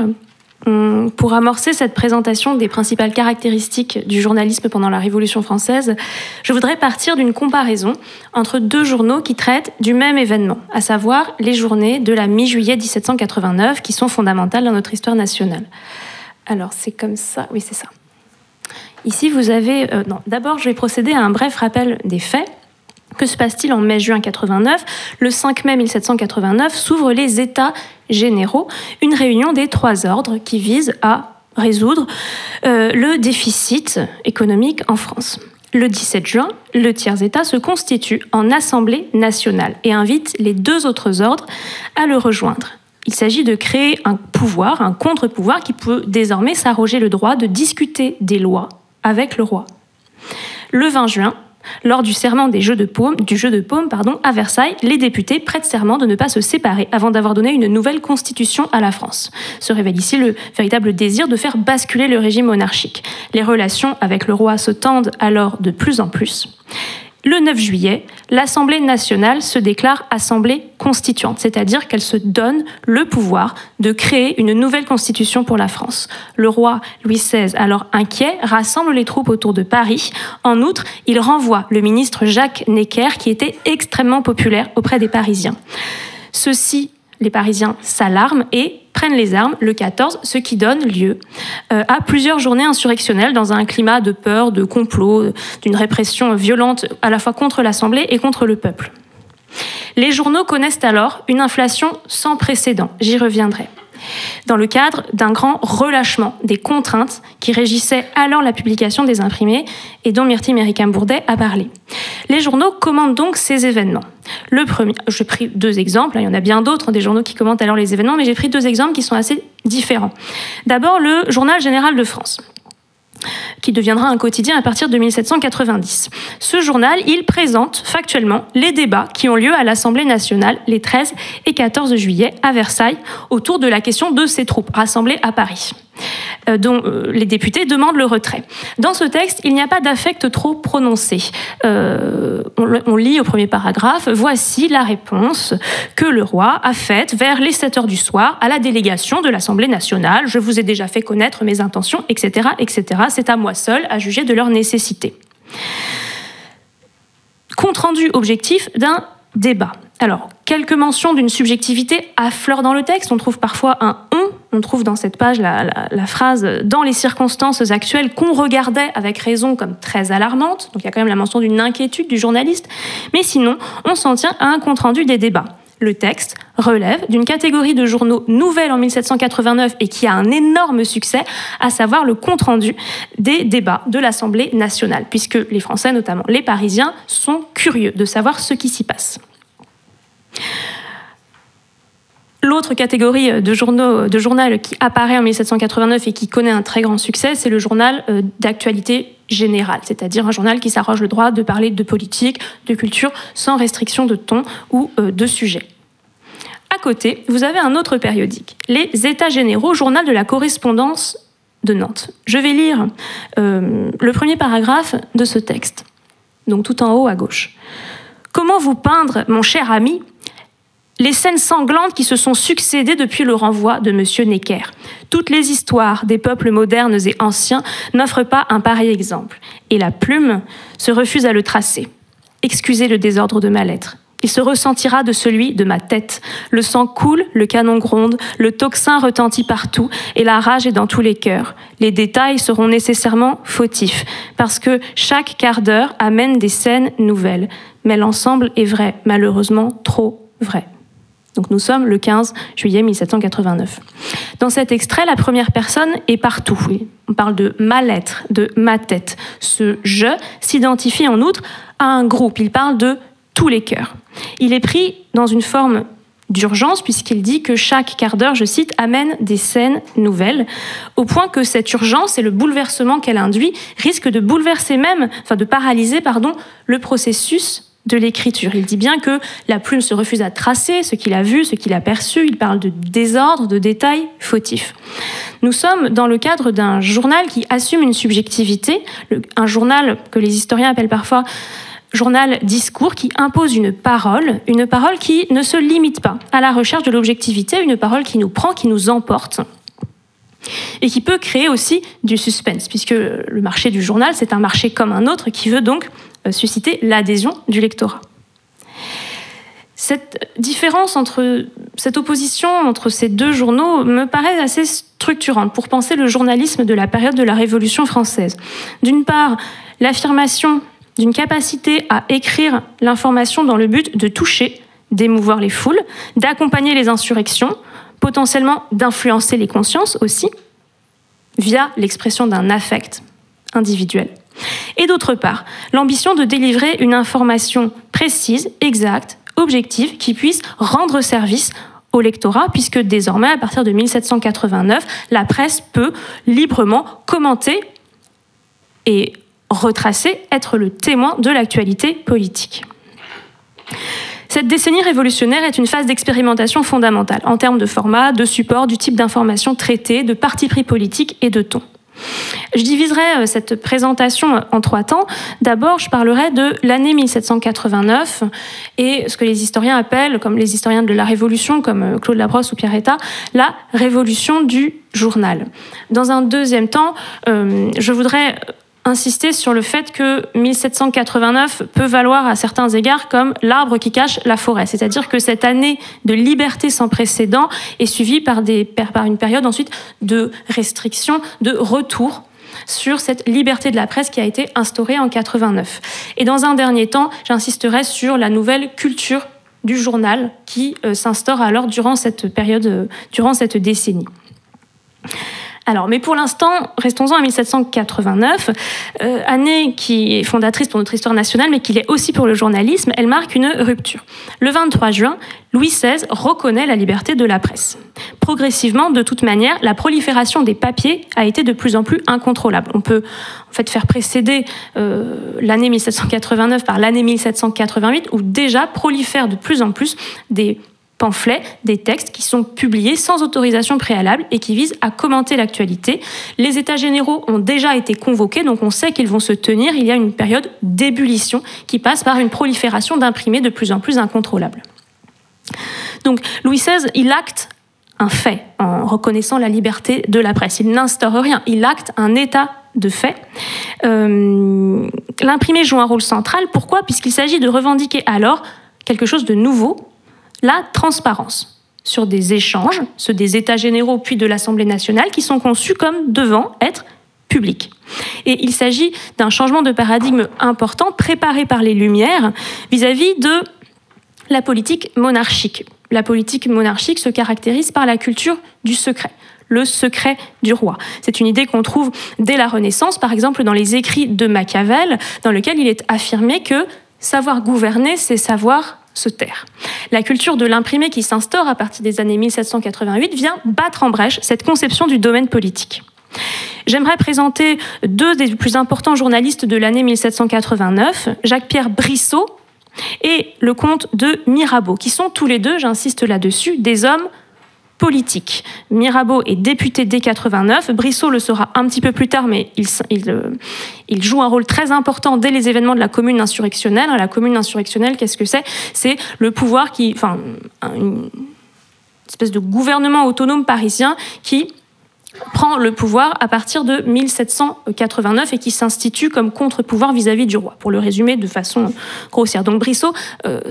Pour amorcer cette présentation des principales caractéristiques du journalisme pendant la Révolution française, je voudrais partir d'une comparaison entre deux journaux qui traitent du même événement, à savoir les journées de la mi-juillet 1789, qui sont fondamentales dans notre histoire nationale. Alors, c'est comme ça, oui, c'est ça. Ici, vous avez... d'abord, je vais procéder à un bref rappel des faits. Que se passe-t-il en mai-juin 89 ? Le 5 mai 1789 s'ouvrent les États généraux, une réunion des trois ordres qui vise à résoudre le déficit économique en France. Le 17 juin, le tiers-État se constitue en Assemblée nationale et invite les deux autres ordres à le rejoindre. Il s'agit de créer un pouvoir, un contre-pouvoir qui peut désormais s'arroger le droit de discuter des lois avec le roi. Le 20 juin, lors du serment du jeu de paume à Versailles, les députés prêtent serment de ne pas se séparer avant d'avoir donné une nouvelle constitution à la France. Se révèle ici le véritable désir de faire basculer le régime monarchique. Les relations avec le roi se tendent alors de plus en plus. Le 9 juillet, l'Assemblée nationale se déclare Assemblée constituante, c'est-à-dire qu'elle se donne le pouvoir de créer une nouvelle constitution pour la France. Le roi Louis XVI, alors inquiet, rassemble les troupes autour de Paris. En outre, il renvoie le ministre Jacques Necker, qui était extrêmement populaire auprès des Parisiens. Ceux-ci, les Parisiens, s'alarment et prennent les armes le 14, ce qui donne lieu à plusieurs journées insurrectionnelles dans un climat de peur, de complot, d'une répression violente à la fois contre l'Assemblée et contre le peuple. Les journaux connaissent alors une inflation sans précédent, j'y reviendrai, dans le cadre d'un grand relâchement des contraintes qui régissaient alors la publication des imprimés et dont Myrtille Méricain-Bourdet a parlé. Les journaux commentent donc ces événements. Le premier, j'ai pris deux exemples, il y en a bien d'autres, des journaux qui commentent alors les événements, mais j'ai pris deux exemples qui sont assez différents. D'abord, le Journal Général de France, qui deviendra un quotidien à partir de 1790. Ce journal, il présente factuellement les débats qui ont lieu à l'Assemblée nationale les 13 et 14 juillet à Versailles autour de la question de ces troupes rassemblées à Paris, dont les députés demandent le retrait. Dans ce texte, il n'y a pas d'affect trop prononcé. On lit au premier paragraphe « Voici la réponse que le roi a faite vers les 7 heures du soir à la délégation de l'Assemblée nationale. Je vous ai déjà fait connaître mes intentions, etc. etc. C'est à moi seul à juger de leur nécessité. » Compte rendu objectif d'un débat. Alors, quelques mentions d'une subjectivité affleurent dans le texte. On trouve parfois un « on ». On trouve dans cette page la phrase « dans les circonstances actuelles qu'on regardait avec raison comme très alarmante ». Donc il y a quand même la mention d'une inquiétude du journaliste. Mais sinon, on s'en tient à un compte-rendu des débats. Le texte relève d'une catégorie de journaux nouvelle en 1789 et qui a un énorme succès, à savoir le compte-rendu des débats de l'Assemblée nationale, puisque les Français, notamment les Parisiens, sont curieux de savoir ce qui s'y passe. L'autre catégorie de journal qui apparaît en 1789 et qui connaît un très grand succès, c'est le journal d'actualité générale, c'est-à-dire un journal qui s'arroge le droit de parler de politique, de culture, sans restriction de ton ou de sujet. À côté, vous avez un autre périodique, les États généraux, journal de la correspondance de Nantes. Je vais lire le premier paragraphe de ce texte, donc tout en haut à gauche. « Comment vous peindre, mon cher ami, les scènes sanglantes qui se sont succédées depuis le renvoi de M. Necker. Toutes les histoires des peuples modernes et anciens n'offrent pas un pareil exemple. Et la plume se refuse à le tracer. Excusez le désordre de ma lettre. Il se ressentira de celui de ma tête. Le sang coule, le canon gronde, le tocsin retentit partout et la rage est dans tous les cœurs. Les détails seront nécessairement fautifs parce que chaque quart d'heure amène des scènes nouvelles. Mais l'ensemble est vrai, malheureusement trop vrai. » Donc nous sommes le 15 juillet 1789. Dans cet extrait, la première personne est partout. On parle de ma lettre, de ma tête. Ce « je » s'identifie en outre à un groupe. Il parle de tous les cœurs. Il est pris dans une forme d'urgence puisqu'il dit que chaque quart d'heure, je cite, amène des scènes nouvelles, au point que cette urgence et le bouleversement qu'elle induit risquent de bouleverser même, de paralyser, le processus de l'écriture. Il dit bien que la plume se refuse à tracer ce qu'il a vu, ce qu'il a perçu. Il parle de désordre, de détails fautifs. Nous sommes dans le cadre d'un journal qui assume une subjectivité, un journal que les historiens appellent parfois journal discours, qui impose une parole qui ne se limite pas à la recherche de l'objectivité, une parole qui nous prend, qui nous emporte. et qui peut créer aussi du suspense, puisque le marché du journal, c'est un marché comme un autre qui veut donc susciter l'adhésion du lectorat. Cette différence cette opposition entre ces deux journaux me paraît assez structurante pour penser le journalisme de la période de la Révolution française. D'une part, l'affirmation d'une capacité à écrire l'information dans le but de toucher, d'émouvoir les foules, d'accompagner les insurrections, potentiellement d'influencer les consciences aussi, via l'expression d'un affect individuel. Et d'autre part, l'ambition de délivrer une information précise, exacte, objective, qui puisse rendre service au lectorat, puisque désormais, à partir de 1789, la presse peut librement commenter et retracer, être le témoin de l'actualité politique. Cette décennie révolutionnaire est une phase d'expérimentation fondamentale en termes de format, de support, du type d'information traitée, de parti pris politique et de ton. Je diviserai cette présentation en 3 temps. D'abord, je parlerai de l'année 1789 et ce que les historiens appellent, comme les historiens de la Révolution, comme Claude Labrosse ou Pierre Hetta, la révolution du journal. Dans un deuxième temps, je voudrais insister sur le fait que 1789 peut valoir à certains égards comme l'arbre qui cache la forêt. C'est-à-dire que cette année de liberté sans précédent est suivie par une période ensuite de restriction, de retour sur cette liberté de la presse qui a été instaurée en 89. Et dans un dernier temps, j'insisterai sur la nouvelle culture du journal qui s'instaure alors durant cette période, durant cette décennie. Alors, mais pour l'instant, restons-en à 1789, année qui est fondatrice pour notre histoire nationale, mais qui l'est aussi pour le journalisme. Elle marque une rupture. Le 23 juin, Louis XVI reconnaît la liberté de la presse. Progressivement, de toute manière, la prolifération des papiers a été de plus en plus incontrôlable. On peut en fait faire précéder l'année 1789 par l'année 1788, où déjà prolifèrent de plus en plus des pamphlets, des textes qui sont publiés sans autorisation préalable et qui visent à commenter l'actualité. Les États généraux ont déjà été convoqués, donc on sait qu'ils vont se tenir. Il y a une période d'ébullition qui passe par une prolifération d'imprimés de plus en plus incontrôlables. Donc Louis XVI, il acte un fait en reconnaissant la liberté de la presse. Il n'instaure rien, il acte un état de fait. L'imprimé joue un rôle central. Pourquoi ? Puisqu'il s'agit de revendiquer alors quelque chose de nouveau, la transparence sur des échanges, ceux des États généraux puis de l'Assemblée nationale, qui sont conçus comme devant être publics. Et il s'agit d'un changement de paradigme important préparé par les Lumières vis-à-vis de la politique monarchique. La politique monarchique se caractérise par la culture du secret, le secret du roi. C'est une idée qu'on trouve dès la Renaissance, par exemple dans les écrits de Machiavel, dans lequel il est affirmé que savoir gouverner, c'est savoir se taire. La culture de l'imprimé qui s'instaure à partir des années 1788 vient battre en brèche cette conception du domaine politique. J'aimerais présenter 2 des plus importants journalistes de l'année 1789, Jacques-Pierre Brissot et le comte de Mirabeau, qui sont tous les deux, j'insiste là-dessus, des hommes politique. Mirabeau est député dès 89, Brissot le sera un petit peu plus tard, mais il joue un rôle très important dès les événements de la Commune insurrectionnelle. La Commune insurrectionnelle, qu'est-ce que c'est ? C'est le pouvoir une espèce de gouvernement autonome parisien qui prend le pouvoir à partir de 1789 et qui s'institue comme contre-pouvoir vis-à-vis du roi, pour le résumer de façon grossière. Donc Brissot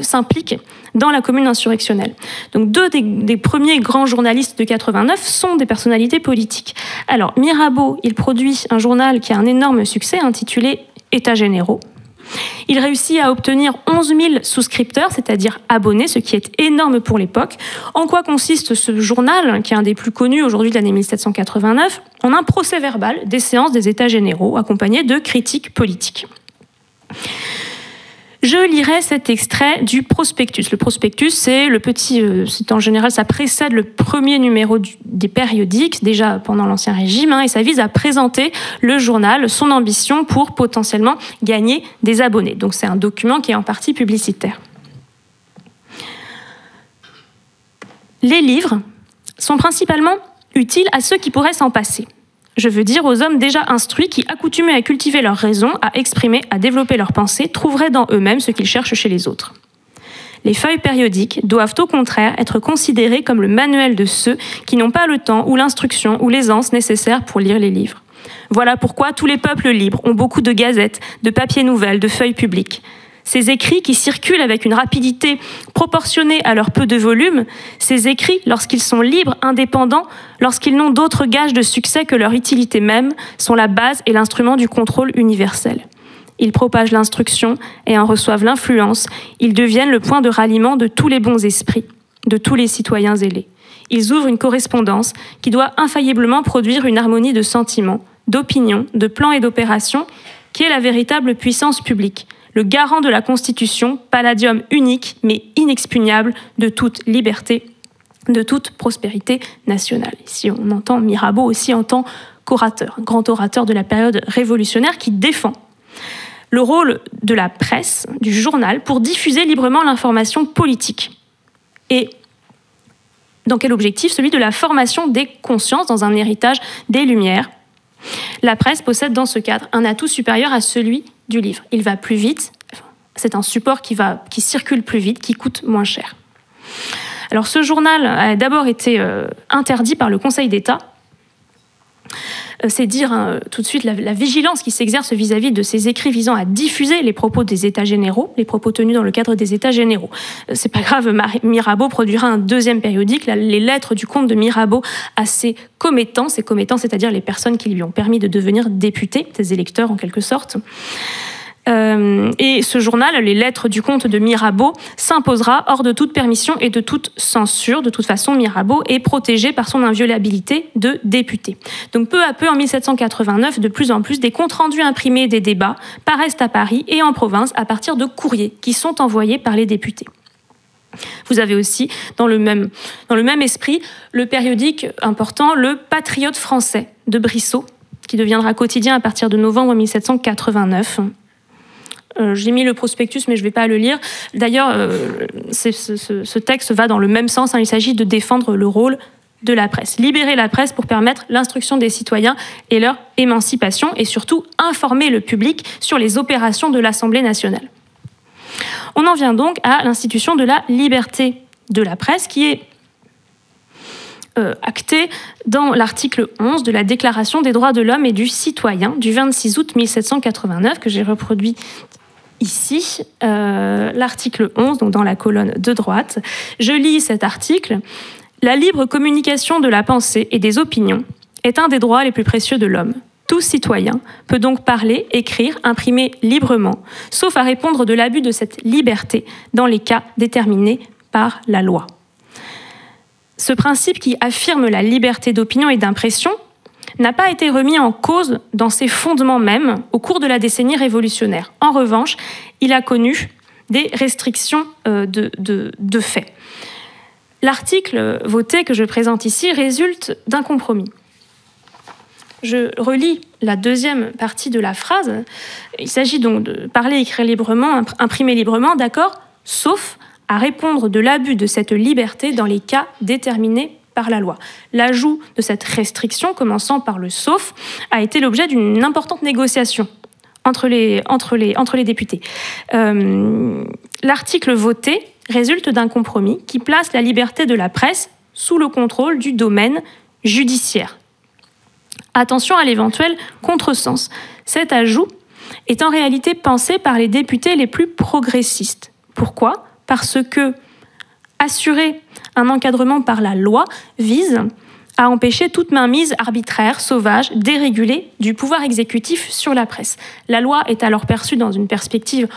s'implique dans la Commune insurrectionnelle. Donc 2 des premiers grands journalistes de 89 sont des personnalités politiques. Alors Mirabeau, il produit un journal qui a un énorme succès intitulé États généraux. Il réussit à obtenir 11 000 souscripteurs, c'est-à-dire abonnés, ce qui est énorme pour l'époque. En quoi consiste ce journal, qui est un des plus connus aujourd'hui de l'année 1789 ? En un procès-verbal des séances des États généraux, accompagné de critiques politiques. Je lirai cet extrait du prospectus. Le prospectus, c'est en général, ça précède le premier numéro des périodiques, déjà pendant l'Ancien Régime, et ça vise à présenter le journal, son ambition pour potentiellement gagner des abonnés. Donc c'est un document qui est en partie publicitaire. Les livres sont principalement utiles à ceux qui pourraient s'en passer. Je veux dire aux hommes déjà instruits qui, accoutumés à cultiver leur raison, à exprimer, à développer leurs pensées, trouveraient dans eux-mêmes ce qu'ils cherchent chez les autres. Les feuilles périodiques doivent au contraire être considérées comme le manuel de ceux qui n'ont pas le temps ou l'instruction ou l'aisance nécessaires pour lire les livres. Voilà pourquoi tous les peuples libres ont beaucoup de gazettes, de papiers nouvelles, de feuilles publiques. Ces écrits qui circulent avec une rapidité proportionnée à leur peu de volume, ces écrits, lorsqu'ils sont libres, indépendants, lorsqu'ils n'ont d'autre gage de succès que leur utilité même, sont la base et l'instrument du contrôle universel. Ils propagent l'instruction et en reçoivent l'influence. Ils deviennent le point de ralliement de tous les bons esprits, de tous les citoyens zélés. Ils ouvrent une correspondance qui doit infailliblement produire une harmonie de sentiments, d'opinions, de plans et d'opérations, qui est la véritable puissance publique, le garant de la Constitution, palladium unique mais inexpugnable de toute liberté, de toute prospérité nationale. Ici, on entend Mirabeau aussi en tant qu'orateur, un grand orateur de la période révolutionnaire qui défend le rôle de la presse, du journal, pour diffuser librement l'information politique. Et dans quel objectif? Celui de la formation des consciences dans un héritage des Lumières. La presse possède dans ce cadre un atout supérieur à celui du livre. Il va plus vite, c'est un support qui circule plus vite, qui coûte moins cher. Alors ce journal a d'abord été interdit par le Conseil d'État. C'est dire tout de suite la vigilance qui s'exerce vis-à-vis de ces écrits visant à diffuser les propos des États généraux, les propos tenus dans le cadre des États généraux. C'est pas grave, Mirabeau produira un deuxième périodique, les lettres du comte de Mirabeau à ses commettants, c'est-à-dire les personnes qui lui ont permis de devenir député, des électeurs en quelque sorte. Et ce journal, les lettres du comte de Mirabeau, s'imposera hors de toute permission et de toute censure. De toute façon, Mirabeau est protégé par son inviolabilité de député. Donc peu à peu, en 1789, de plus en plus, des comptes rendus imprimés des débats paraissent à Paris et en province à partir de courriers qui sont envoyés par les députés. Vous avez aussi, dans le même esprit, le périodique important, le Patriote français de Brissot, qui deviendra quotidien à partir de novembre 1789. J'ai mis le prospectus, mais je ne vais pas le lire. D'ailleurs, ce texte va dans le même sens. Il s'agit de défendre le rôle de la presse. Libérer la presse pour permettre l'instruction des citoyens et leur émancipation, et surtout informer le public sur les opérations de l'Assemblée nationale. On en vient donc à l'institution de la liberté de la presse, qui est actée dans l'article 11 de la Déclaration des droits de l'homme et du citoyen du 26 août 1789, que j'ai reproduit ici, l'article 11, donc dans la colonne de droite. Je lis cet article. « La libre communication de la pensée et des opinions est un des droits les plus précieux de l'homme. Tout citoyen peut donc parler, écrire, imprimer librement, sauf à répondre de l'abus de cette liberté dans les cas déterminés par la loi. » Ce principe qui affirme la liberté d'opinion et d'impression n'a pas été remis en cause dans ses fondements même au cours de la décennie révolutionnaire. En revanche, il a connu des restrictions de fait. L'article voté que je présente ici résulte d'un compromis. Je relis la deuxième partie de la phrase. Il s'agit donc de parler, écrire librement, imprimer librement, d'accord, sauf à répondre de l'abus de cette liberté dans les cas déterminés par la loi. L'ajout de cette restriction, commençant par le « sauf », a été l'objet d'une importante négociation entre les députés. L'article voté résulte d'un compromis qui place la liberté de la presse sous le contrôle du domaine judiciaire. Attention à l'éventuel contresens. Cet ajout est en réalité pensé par les députés les plus progressistes. Pourquoi ? Parce que assurer un encadrement par la loi vise à empêcher toute mainmise arbitraire, sauvage, dérégulée du pouvoir exécutif sur la presse. La loi est alors perçue dans une perspective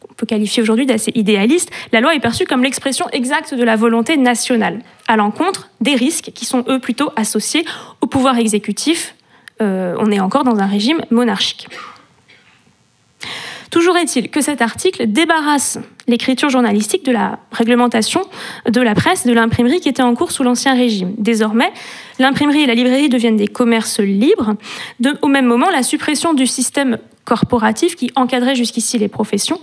qu'on peut qualifier aujourd'hui d'assez idéaliste. La loi est perçue comme l'expression exacte de la volonté nationale, à l'encontre des risques qui sont, eux, plutôt associés au pouvoir exécutif. On est encore dans un régime monarchique. Toujours est-il que cet article débarrasse l'écriture journalistique de la réglementation de la presse, de l'imprimerie qui était en cours sous l'Ancien Régime. Désormais, l'imprimerie et la librairie deviennent des commerces libres. Au même moment, la suppression du système corporatif qui encadrait jusqu'ici les professions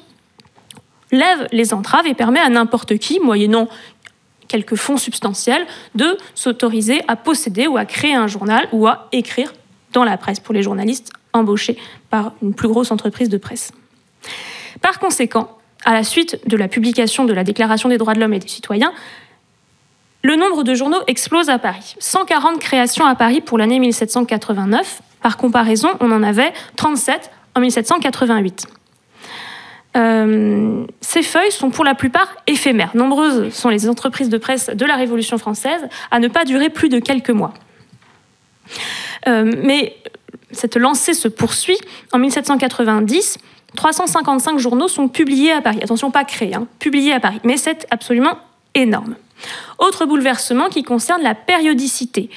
lève les entraves et permet à n'importe qui, moyennant quelques fonds substantiels, de s'autoriser à posséder ou à créer un journal ou à écrire dans la presse pour les journalistes embauchés par une plus grosse entreprise de presse. Par conséquent, à la suite de la publication de la Déclaration des droits de l'homme et des citoyens, le nombre de journaux explose à Paris. 140 créations à Paris pour l'année 1789. Par comparaison, on en avait 37 en 1788. Ces feuilles sont pour la plupart éphémères. Nombreuses sont les entreprises de presse de la Révolution française à ne pas durer plus de quelques mois. Mais cette lancée se poursuit. En 1790, 355 journaux sont publiés à Paris. Attention, pas créés, publiés à Paris. Mais c'est absolument énorme. Autre bouleversement qui concerne la périodicité.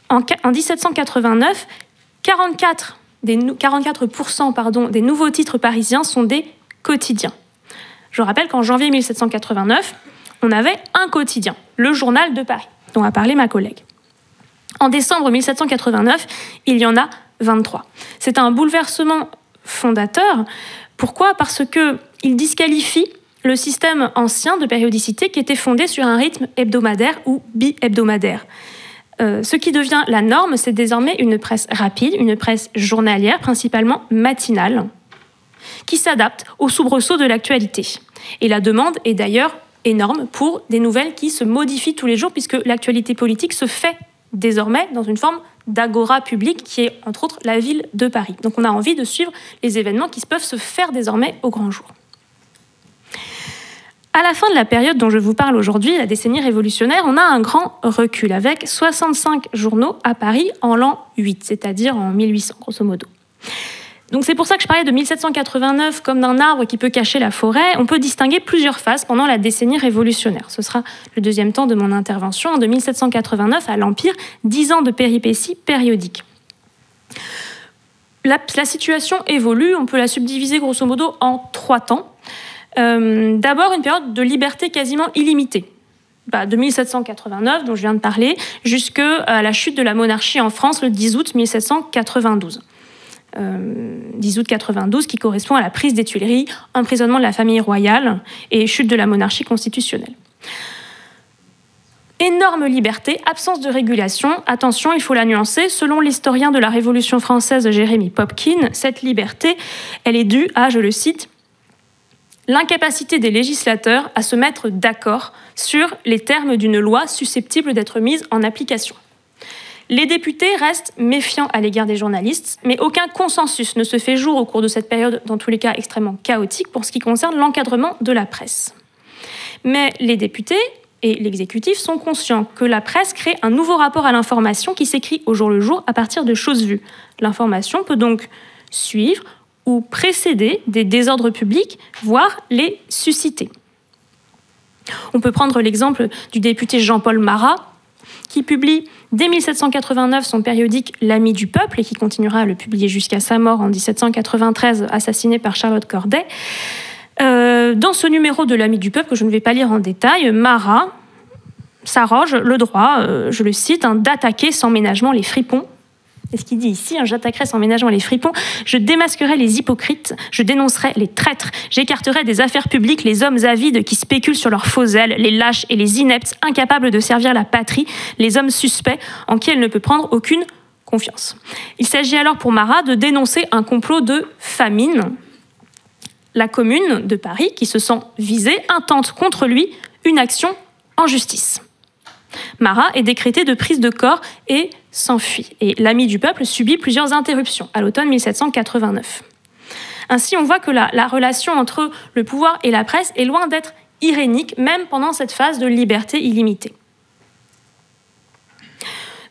En 1789, 44% des nouveaux titres parisiens sont des quotidiens. Je rappelle qu'en janvier 1789, on avait un quotidien, le Journal de Paris, dont a parlé ma collègue. En décembre 1789, il y en a 23. C'est un bouleversement fondateur. Pourquoi ? Parce qu'il disqualifie le système ancien de périodicité qui était fondé sur un rythme hebdomadaire ou bi-hebdomadaire. Ce qui devient la norme, c'est désormais une presse rapide, une presse journalière, principalement matinale, qui s'adapte aux soubresauts de l'actualité. Et la demande est d'ailleurs énorme pour des nouvelles qui se modifient tous les jours, puisque l'actualité politique se fait désormais dans une forme d'agora publique qui est, entre autres, la ville de Paris. Donc on a envie de suivre les événements qui peuvent se faire désormais au grand jour. À la fin de la période dont je vous parle aujourd'hui, la décennie révolutionnaire, on a un grand recul avec 65 journaux à Paris en l'an 8, c'est-à-dire en 1800, grosso modo. Donc c'est pour ça que je parlais de 1789 comme d'un arbre qui peut cacher la forêt. On peut distinguer plusieurs phases pendant la décennie révolutionnaire. Ce sera le deuxième temps de mon intervention. De 1789 à l'Empire, 10 ans de péripéties périodiques. La situation évolue, on peut la subdiviser grosso modo en 3 temps. D'abord, une période de liberté quasiment illimitée. De 1789, dont je viens de parler, jusqu'à la chute de la monarchie en France le 10 août 1792. 10 août 92, qui correspond à la prise des Tuileries, emprisonnement de la famille royale et chute de la monarchie constitutionnelle. Énorme liberté, absence de régulation. Attention, il faut la nuancer. Selon l'historien de la Révolution française Jérémy Popkin, cette liberté, elle est due à, je le cite, l'incapacité des législateurs à se mettre d'accord sur les termes d'une loi susceptible d'être mise en application. Les députés restent méfiants à l'égard des journalistes, mais aucun consensus ne se fait jour au cours de cette période, dans tous les cas extrêmement chaotique, pour ce qui concerne l'encadrement de la presse. Mais les députés et l'exécutif sont conscients que la presse crée un nouveau rapport à l'information qui s'écrit au jour le jour à partir de choses vues. L'information peut donc suivre ou précéder des désordres publics, voire les susciter. On peut prendre l'exemple du député Jean-Paul Marat, qui publie dès 1789 son périodique L'Ami du peuple et qui continuera à le publier jusqu'à sa mort en 1793, assassiné par Charlotte Corday. Dans ce numéro de L'Ami du peuple, que je ne vais pas lire en détail, Marat s'arroge le droit, je le cite, d'attaquer sans ménagement les fripons. C'est ce qu'il dit ici, j'attaquerai sans ménagement les fripons, je démasquerai les hypocrites, je dénoncerai les traîtres, j'écarterai des affaires publiques les hommes avides qui spéculent sur leurs faux ailes, les lâches et les ineptes, incapables de servir la patrie, les hommes suspects en qui elle ne peut prendre aucune confiance. Il s'agit alors pour Marat de dénoncer un complot de famine. La commune de Paris, qui se sent visée, intente contre lui une action en justice. Marat est décrété de prise de corps et s'enfuit. Et l'Ami du peuple subit plusieurs interruptions à l'automne 1789. Ainsi, on voit que la relation entre le pouvoir et la presse est loin d'être irénique, même pendant cette phase de liberté illimitée.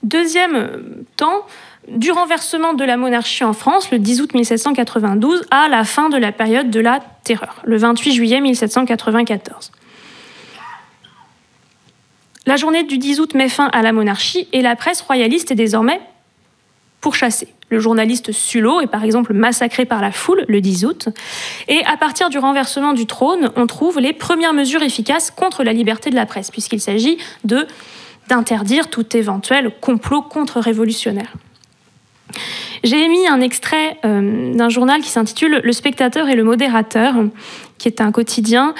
Deuxième temps, du renversement de la monarchie en France, le 10 août 1792, à la fin de la période de la Terreur, le 28 juillet 1794. La journée du 10 août met fin à la monarchie et la presse royaliste est désormais pourchassée. Le journaliste Sullot est par exemple massacré par la foule le 10 août. Et à partir du renversement du trône, on trouve les premières mesures efficaces contre la liberté de la presse, puisqu'il s'agit d'interdire tout éventuel complot contre-révolutionnaire. J'ai émis un extrait d'un journal qui s'intitule « Le Spectateur et le Modérateur », qui est un quotidien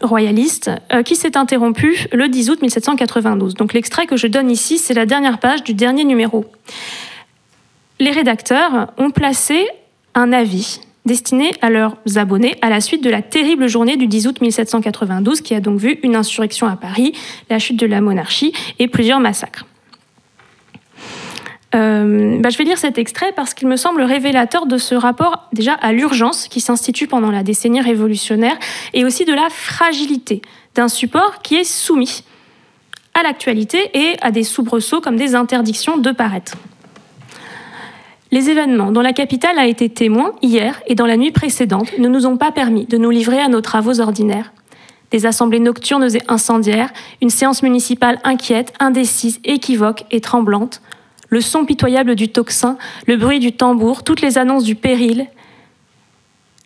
royaliste, qui s'est interrompu le 10 août 1792. Donc l'extrait que je donne ici, c'est la dernière page du dernier numéro. Les rédacteurs ont placé un avis destinée à leurs abonnés à la suite de la terrible journée du 10 août 1792 qui a donc vu une insurrection à Paris, la chute de la monarchie et plusieurs massacres. Je vais lire cet extrait parce qu'il me semble révélateur de ce rapport déjà à l'urgence qui s'institue pendant la décennie révolutionnaire et aussi de la fragilité d'un support qui est soumis à l'actualité et à des soubresauts comme des interdictions de paraître. Les événements dont la capitale a été témoin hier et dans la nuit précédente ne nous ont pas permis de nous livrer à nos travaux ordinaires. Des assemblées nocturnes et incendiaires, une séance municipale inquiète, indécise, équivoque et tremblante, le son pitoyable du tocsin, le bruit du tambour, toutes les annonces du péril,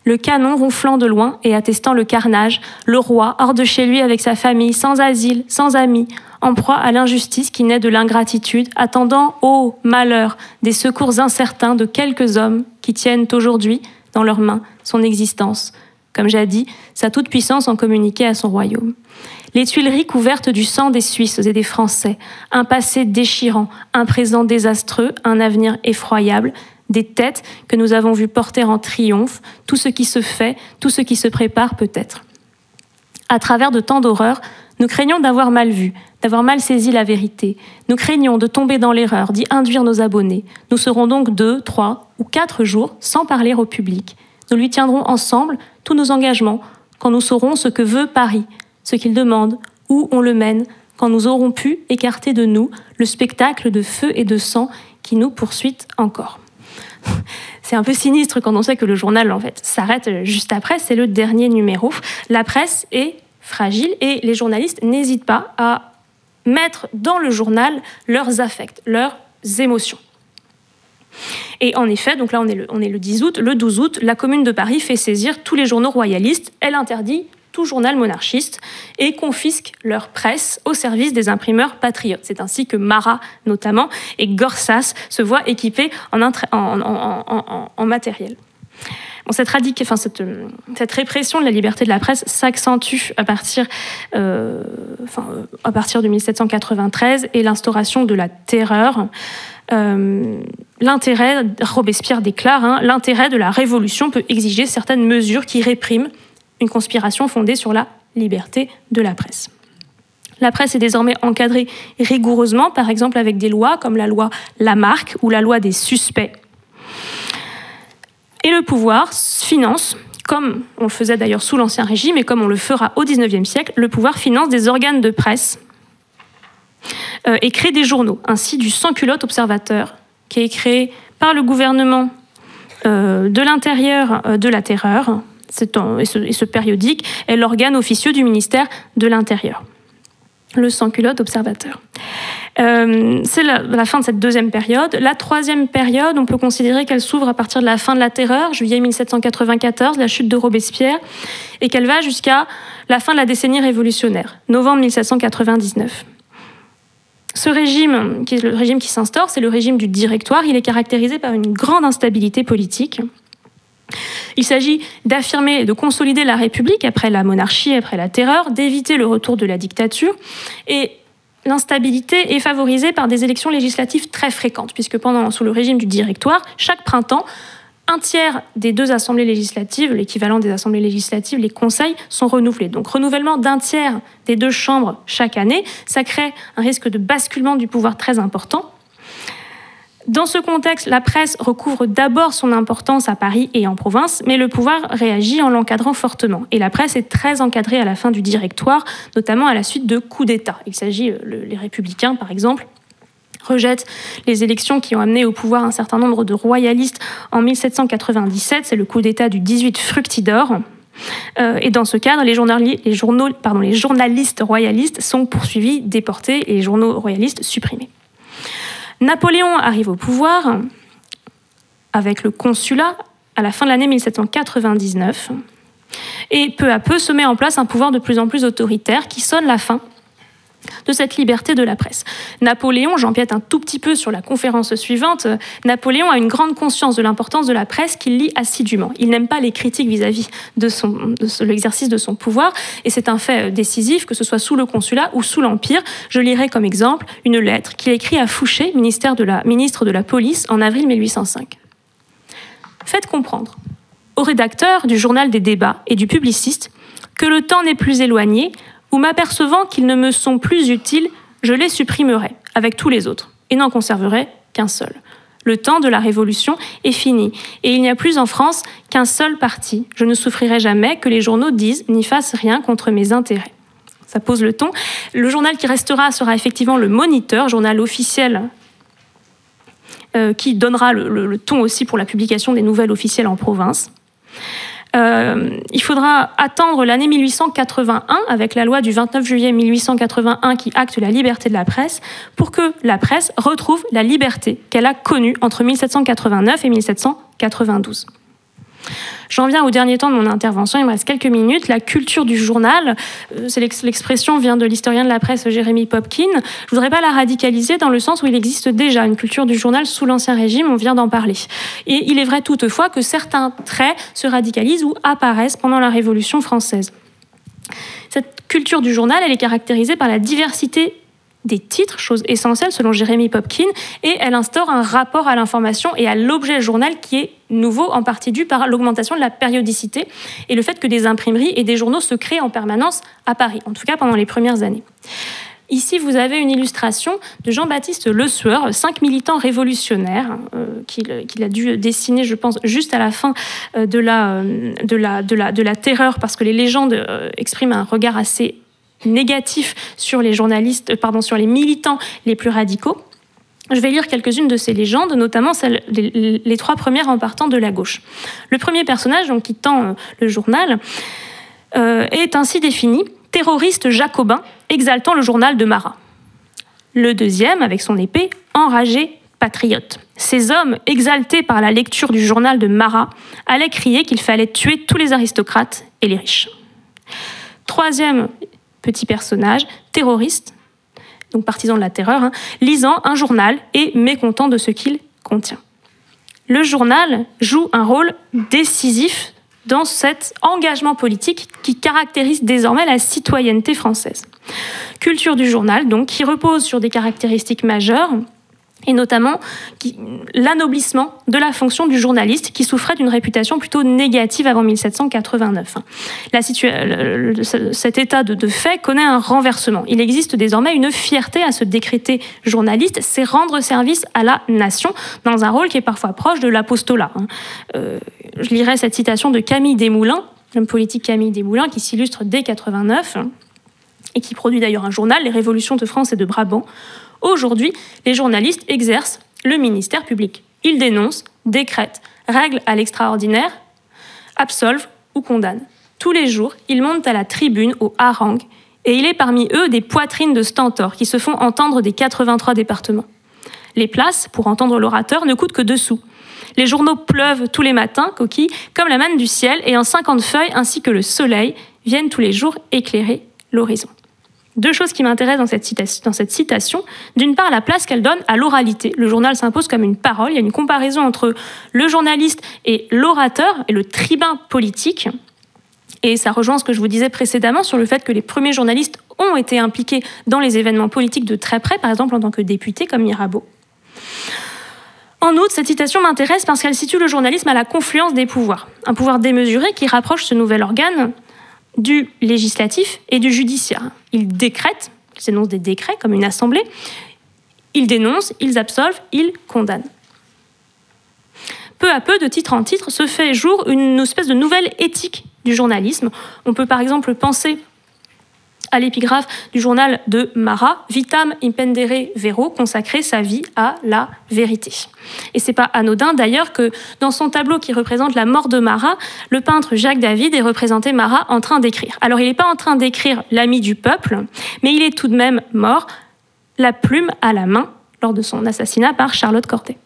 le canon ronflant de loin et attestant le carnage, le roi hors de chez lui avec sa famille, sans asile, sans amis, en proie à l'injustice qui naît de l'ingratitude, attendant, ô malheur, des secours incertains de quelques hommes qui tiennent aujourd'hui dans leurs mains son existence, comme jadis, sa toute-puissance en communiquait à son royaume. Les Tuileries couvertes du sang des Suisses et des Français, un passé déchirant, un présent désastreux, un avenir effroyable, des têtes que nous avons vues porter en triomphe, tout ce qui se fait, tout ce qui se prépare peut-être. À travers de tant d'horreurs, nous craignons d'avoir mal vu, d'avoir mal saisi la vérité. Nous craignons de tomber dans l'erreur, d'y induire nos abonnés. Nous serons donc 2, 3 ou 4 jours sans parler au public. Nous lui tiendrons ensemble tous nos engagements quand nous saurons ce que veut Paris, ce qu'il demande, où on le mène, quand nous aurons pu écarter de nous le spectacle de feu et de sang qui nous poursuit encore. C'est un peu sinistre quand on sait que le journal en fait s'arrête juste après, c'est le dernier numéro. La presse est fragile et les journalistes n'hésitent pas à mettre dans le journal leurs affects, leurs émotions. Et en effet, donc là on est le 10 août, le 12 août, la Commune de Paris fait saisir tous les journaux royalistes, elle interdit tout journal monarchiste et confisque leur presse au service des imprimeurs patriotes. C'est ainsi que Marat, notamment, et Gorsas se voient équipés en matériel. Bon, cette répression de la liberté de la presse s'accentue à partir de 1793 et l'instauration de la terreur. Robespierre déclare, l'intérêt de la Révolution peut exiger certaines mesures qui répriment une conspiration fondée sur la liberté de la presse. La presse est désormais encadrée rigoureusement, par exemple avec des lois comme la loi Lamarque ou la loi des suspects. Et le pouvoir finance, comme on le faisait d'ailleurs sous l'Ancien Régime et comme on le fera au XIXe siècle, le pouvoir finance des organes de presse et crée des journaux, ainsi du Sans-Culotte Observateur, qui est créé par le gouvernement de l'Intérieur de la Terreur. Et ce périodique est l'organe officieux du ministère de l'Intérieur, le Sans-Culotte Observateur. C'est la fin de cette deuxième période. La troisième période, on peut considérer qu'elle s'ouvre à partir de la fin de la Terreur, juillet 1794, la chute de Robespierre, et qu'elle va jusqu'à la fin de la décennie révolutionnaire, novembre 1799. Ce régime, qui est le régime qui s'instaure, c'est le régime du Directoire. Il est caractérisé par une grande instabilité politique. Il s'agit d'affirmer et de consolider la République après la monarchie, après la terreur, d'éviter le retour de la dictature. Et l'instabilité est favorisée par des élections législatives très fréquentes, puisque sous le régime du Directoire, chaque printemps, un tiers des deux assemblées législatives, l'équivalent des assemblées législatives, les conseils, sont renouvelés. Donc renouvellement d'un tiers des deux chambres chaque année, ça crée un risque de basculement du pouvoir très important. Dans ce contexte, la presse recouvre d'abord son importance à Paris et en province, mais le pouvoir réagit en l'encadrant fortement. Et la presse est très encadrée à la fin du Directoire, notamment à la suite de coups d'État. Il s'agit, les Républicains par exemple, rejettent les élections qui ont amené au pouvoir un certain nombre de royalistes en 1797, c'est le coup d'État du 18 Fructidor. Et dans ce cadre, les journalistes royalistes sont poursuivis, déportés et les journaux royalistes supprimés. Napoléon arrive au pouvoir avec le consulat à la fin de l'année 1799 et peu à peu se met en place un pouvoir de plus en plus autoritaire qui sonne la fin de cette liberté de la presse. Napoléon, j'empiète un tout petit peu sur la conférence suivante, Napoléon a une grande conscience de l'importance de la presse qu'il lit assidûment. Il n'aime pas les critiques vis-à-vis de l'exercice de son pouvoir, et c'est un fait décisif, que ce soit sous le consulat ou sous l'Empire. Je lirai comme exemple une lettre qu'il écrit à Fouché, ministre de la police, en avril 1805. Faites comprendre au rédacteur du journal des débats et du publiciste que le temps n'est plus éloigné, où m'apercevant qu'ils ne me sont plus utiles, je les supprimerai avec tous les autres et n'en conserverai qu'un seul. Le temps de la Révolution est fini et il n'y a plus en France qu'un seul parti. Je ne souffrirai jamais que les journaux disent ni fassent rien contre mes intérêts. Ça pose le ton. Le journal qui restera sera effectivement le Moniteur, journal officiel qui donnera le ton aussi pour la publication des nouvelles officielles en province. Il faudra attendre l'année 1881, avec la loi du 29 juillet 1881 qui acte la liberté de la presse, pour que la presse retrouve la liberté qu'elle a connue entre 1789 et 1792. J'en viens au dernier temps de mon intervention, il me reste quelques minutes. La culture du journal, l'expression vient de l'historien de la presse Jérémy Popkin. Je ne voudrais pas la radicaliser dans le sens où il existe déjà une culture du journal sous l'Ancien Régime, on vient d'en parler. Et il est vrai toutefois que certains traits se radicalisent ou apparaissent pendant la Révolution française. Cette culture du journal, elle est caractérisée par la diversité des titres, chose essentielle selon Jérémy Popkin, et elle instaure un rapport à l'information et à l'objet journal qui est nouveau, en partie dû par l'augmentation de la périodicité et le fait que des imprimeries et des journaux se créent en permanence à Paris, en tout cas pendant les premières années. Ici, vous avez une illustration de Jean-Baptiste Le Sueur, 5 militants révolutionnaires qu'il a dû dessiner, je pense, juste à la fin de la terreur, parce que les légendes expriment un regard assez négatif sur les sur les militants les plus radicaux. Je vais lire quelques-unes de ces légendes, notamment les 3 premières en partant de la gauche. Le premier personnage, donc, qui tend le journal, est ainsi défini: terroriste jacobin exaltant le journal de Marat. Le deuxième, avec son épée, enragé patriote. Ces hommes, exaltés par la lecture du journal de Marat, allaient crier qu'il fallait tuer tous les aristocrates et les riches. Troisième petit personnage, terroriste, donc partisan de la terreur, lisant un journal et mécontent de ce qu'il contient. Le journal joue un rôle décisif dans cet engagement politique qui caractérise désormais la citoyenneté française. Culture du journal, donc, qui repose sur des caractéristiques majeures, et notamment l'anoblissement de la fonction du journaliste qui souffrait d'une réputation plutôt négative avant 1789. Cet état de fait connaît un renversement. Il existe désormais une fierté à se décréter journaliste, c'est rendre service à la nation dans un rôle qui est parfois proche de l'apostolat. Je lirai cette citation de Camille Desmoulins, l'homme politique Camille Desmoulins, qui s'illustre dès 89 et qui produit d'ailleurs un journal, Les Révolutions de France et de Brabant. Aujourd'hui, les journalistes exercent le ministère public. Ils dénoncent, décrètent, règlent à l'extraordinaire, absolvent ou condamnent. Tous les jours, ils montent à la tribune, au hareng, et il est parmi eux des poitrines de stentor qui se font entendre des 83 départements. Les places, pour entendre l'orateur, ne coûtent que 2 sous. Les journaux pleuvent tous les matins, coquilles, comme la manne du ciel, et en 50 feuilles, ainsi que le soleil, viennent tous les jours éclairer l'horizon. 2 choses qui m'intéressent dans cette citation. D'une part, la place qu'elle donne à l'oralité. Le journal s'impose comme une parole. Il y a une comparaison entre le journaliste et l'orateur, et le tribun politique. Et ça rejoint ce que je vous disais précédemment sur le fait que les premiers journalistes ont été impliqués dans les événements politiques de très près, par exemple en tant que député, comme Mirabeau. En outre, cette citation m'intéresse parce qu'elle situe le journalisme à la confluence des pouvoirs. Un pouvoir démesuré qui rapproche ce nouvel organe du législatif et du judiciaire. Ils décrètent, ils énoncent des décrets comme une assemblée, ils dénoncent, ils absolvent, ils condamnent. Peu à peu, de titre en titre, se fait jour une espèce de nouvelle éthique du journalisme. On peut par exemple penser à l'épigraphe du journal de Marat, Vitam impendere vero, consacrer sa vie à la vérité. Et c'est pas anodin d'ailleurs que dans son tableau qui représente la mort de Marat, le peintre Jacques David ait représenté Marat en train d'écrire. Alors il n'est pas en train d'écrire l'ami du peuple, mais il est tout de même mort, la plume à la main, lors de son assassinat par Charlotte Corday.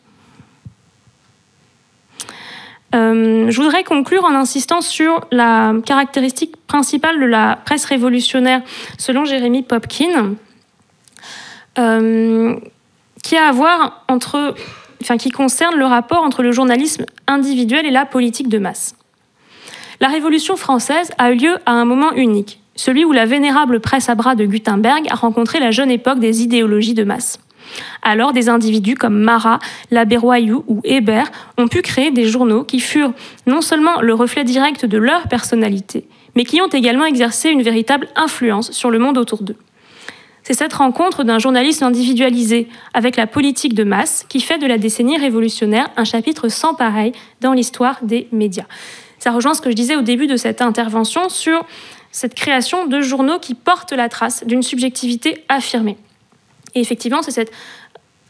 Je voudrais conclure en insistant sur la caractéristique principale de la presse révolutionnaire, selon Jérémy Popkin, qui concerne le rapport entre le journalisme individuel et la politique de masse. La Révolution française a eu lieu à un moment unique, celui où la vénérable presse à bras de Gutenberg a rencontré la jeune époque des idéologies de masse. Alors, des individus comme Marat, Laberroyou ou Hébert ont pu créer des journaux qui furent non seulement le reflet direct de leur personnalité, mais qui ont également exercé une véritable influence sur le monde autour d'eux. C'est cette rencontre d'un journalisme individualisé avec la politique de masse qui fait de la décennie révolutionnaire un chapitre sans pareil dans l'histoire des médias. Ça rejoint ce que je disais au début de cette intervention sur cette création de journaux qui portent la trace d'une subjectivité affirmée. Et effectivement, c'est cette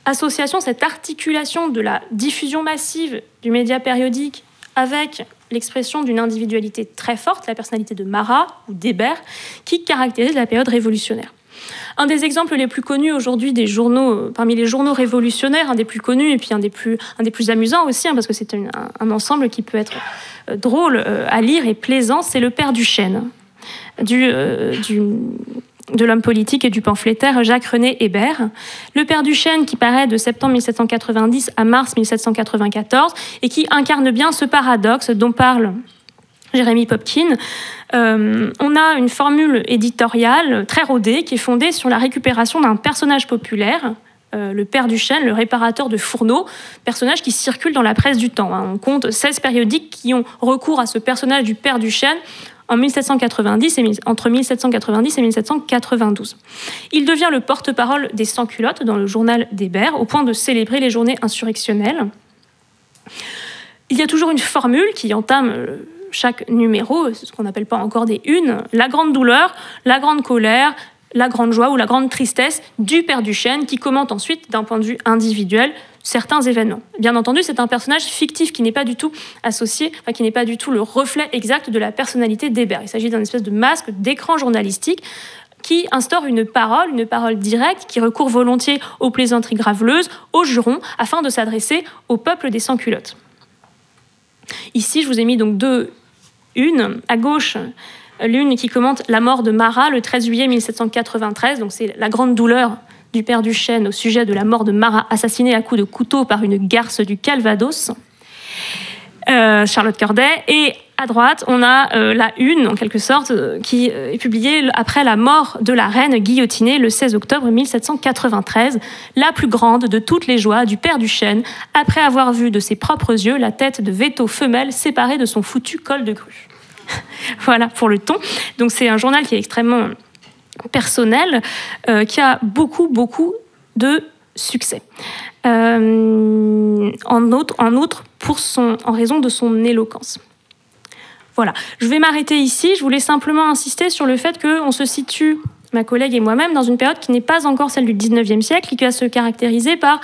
association, cette articulation de la diffusion massive du média périodique avec l'expression d'une individualité très forte, la personnalité de Marat ou d'Hébert, qui caractérise la période révolutionnaire. Un des exemples les plus connus aujourd'hui des journaux, parmi les journaux révolutionnaires, un des plus connus et puis un des plus amusants aussi, parce que c'est un ensemble qui peut être drôle à lire et plaisant, c'est Le Père Duchesne, de l'homme politique et du pamphlétaire Jacques-René Hébert. Le Père Duchesne qui paraît de septembre 1790 à mars 1794 et qui incarne bien ce paradoxe dont parle Jérémy Popkin. On a une formule éditoriale très rodée qui est fondée sur la récupération d'un personnage populaire, le Père Duchesne, le réparateur de fourneaux, personnage qui circule dans la presse du temps. On compte 16 périodiques qui ont recours à ce personnage du Père Duchesne entre 1790 et 1792. Il devient le porte-parole des sans-culottes dans le journal d'Hébert, au point de célébrer les journées insurrectionnelles. Il y a toujours une formule qui entame chaque numéro, ce qu'on n'appelle pas encore des unes, la grande douleur, la grande colère, la grande joie ou la grande tristesse du Père Duchesne, qui commente ensuite, d'un point de vue individuel, certains événements. Bien entendu, c'est un personnage fictif qui n'est pas du tout associé, qui n'est pas du tout le reflet exact de la personnalité d'Hébert. Il s'agit d'un espèce de masque, d'écran journalistique qui instaure une parole directe, qui recourt volontiers aux plaisanteries graveleuses, aux jurons, afin de s'adresser au peuple des sans-culottes. Ici, je vous ai mis donc deux unes. À gauche, l'une qui commente la mort de Marat le 13 juillet 1793. Donc c'est la grande douleur du Père Duchesne au sujet de la mort de Marat, assassiné à coups de couteau par une garce du Calvados, Charlotte Corday. Et à droite, on a la une, en quelque sorte, qui est publiée après la mort de la reine guillotinée le 16 octobre 1793, la plus grande de toutes les joies du Père Duchesne, après avoir vu de ses propres yeux la tête de Véto femelle séparée de son foutu col de grue. Voilà pour le ton. Donc c'est un journal qui est extrêmement personnel, qui a beaucoup de succès. En outre en raison de son éloquence. Voilà, je vais m'arrêter ici. Je voulais simplement insister sur le fait qu'on se situe, ma collègue et moi-même, dans une période qui n'est pas encore celle du 19e siècle, qui va se caractériser par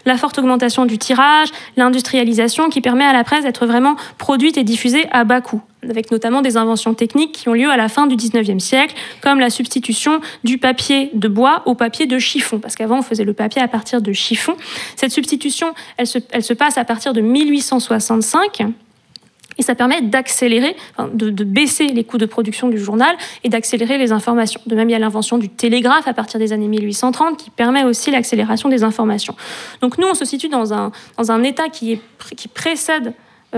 la forte augmentation du tirage, l'industrialisation qui permet à la presse d'être vraiment produite et diffusée à bas coût, avec notamment des inventions techniques qui ont lieu à la fin du 19e siècle, comme la substitution du papier de bois au papier de chiffon, parce qu'avant on faisait le papier à partir de chiffon. Cette substitution, elle se passe à partir de 1865, et ça permet d'accélérer, de baisser les coûts de production du journal et d'accélérer les informations. De même, il y a l'invention du télégraphe à partir des années 1830 qui permet aussi l'accélération des informations. Donc nous, on se situe dans un état qui précède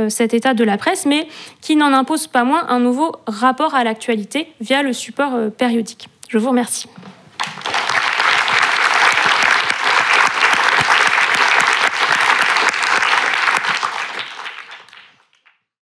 cet état de la presse, mais qui n'en impose pas moins un nouveau rapport à l'actualité via le support périodique. Je vous remercie.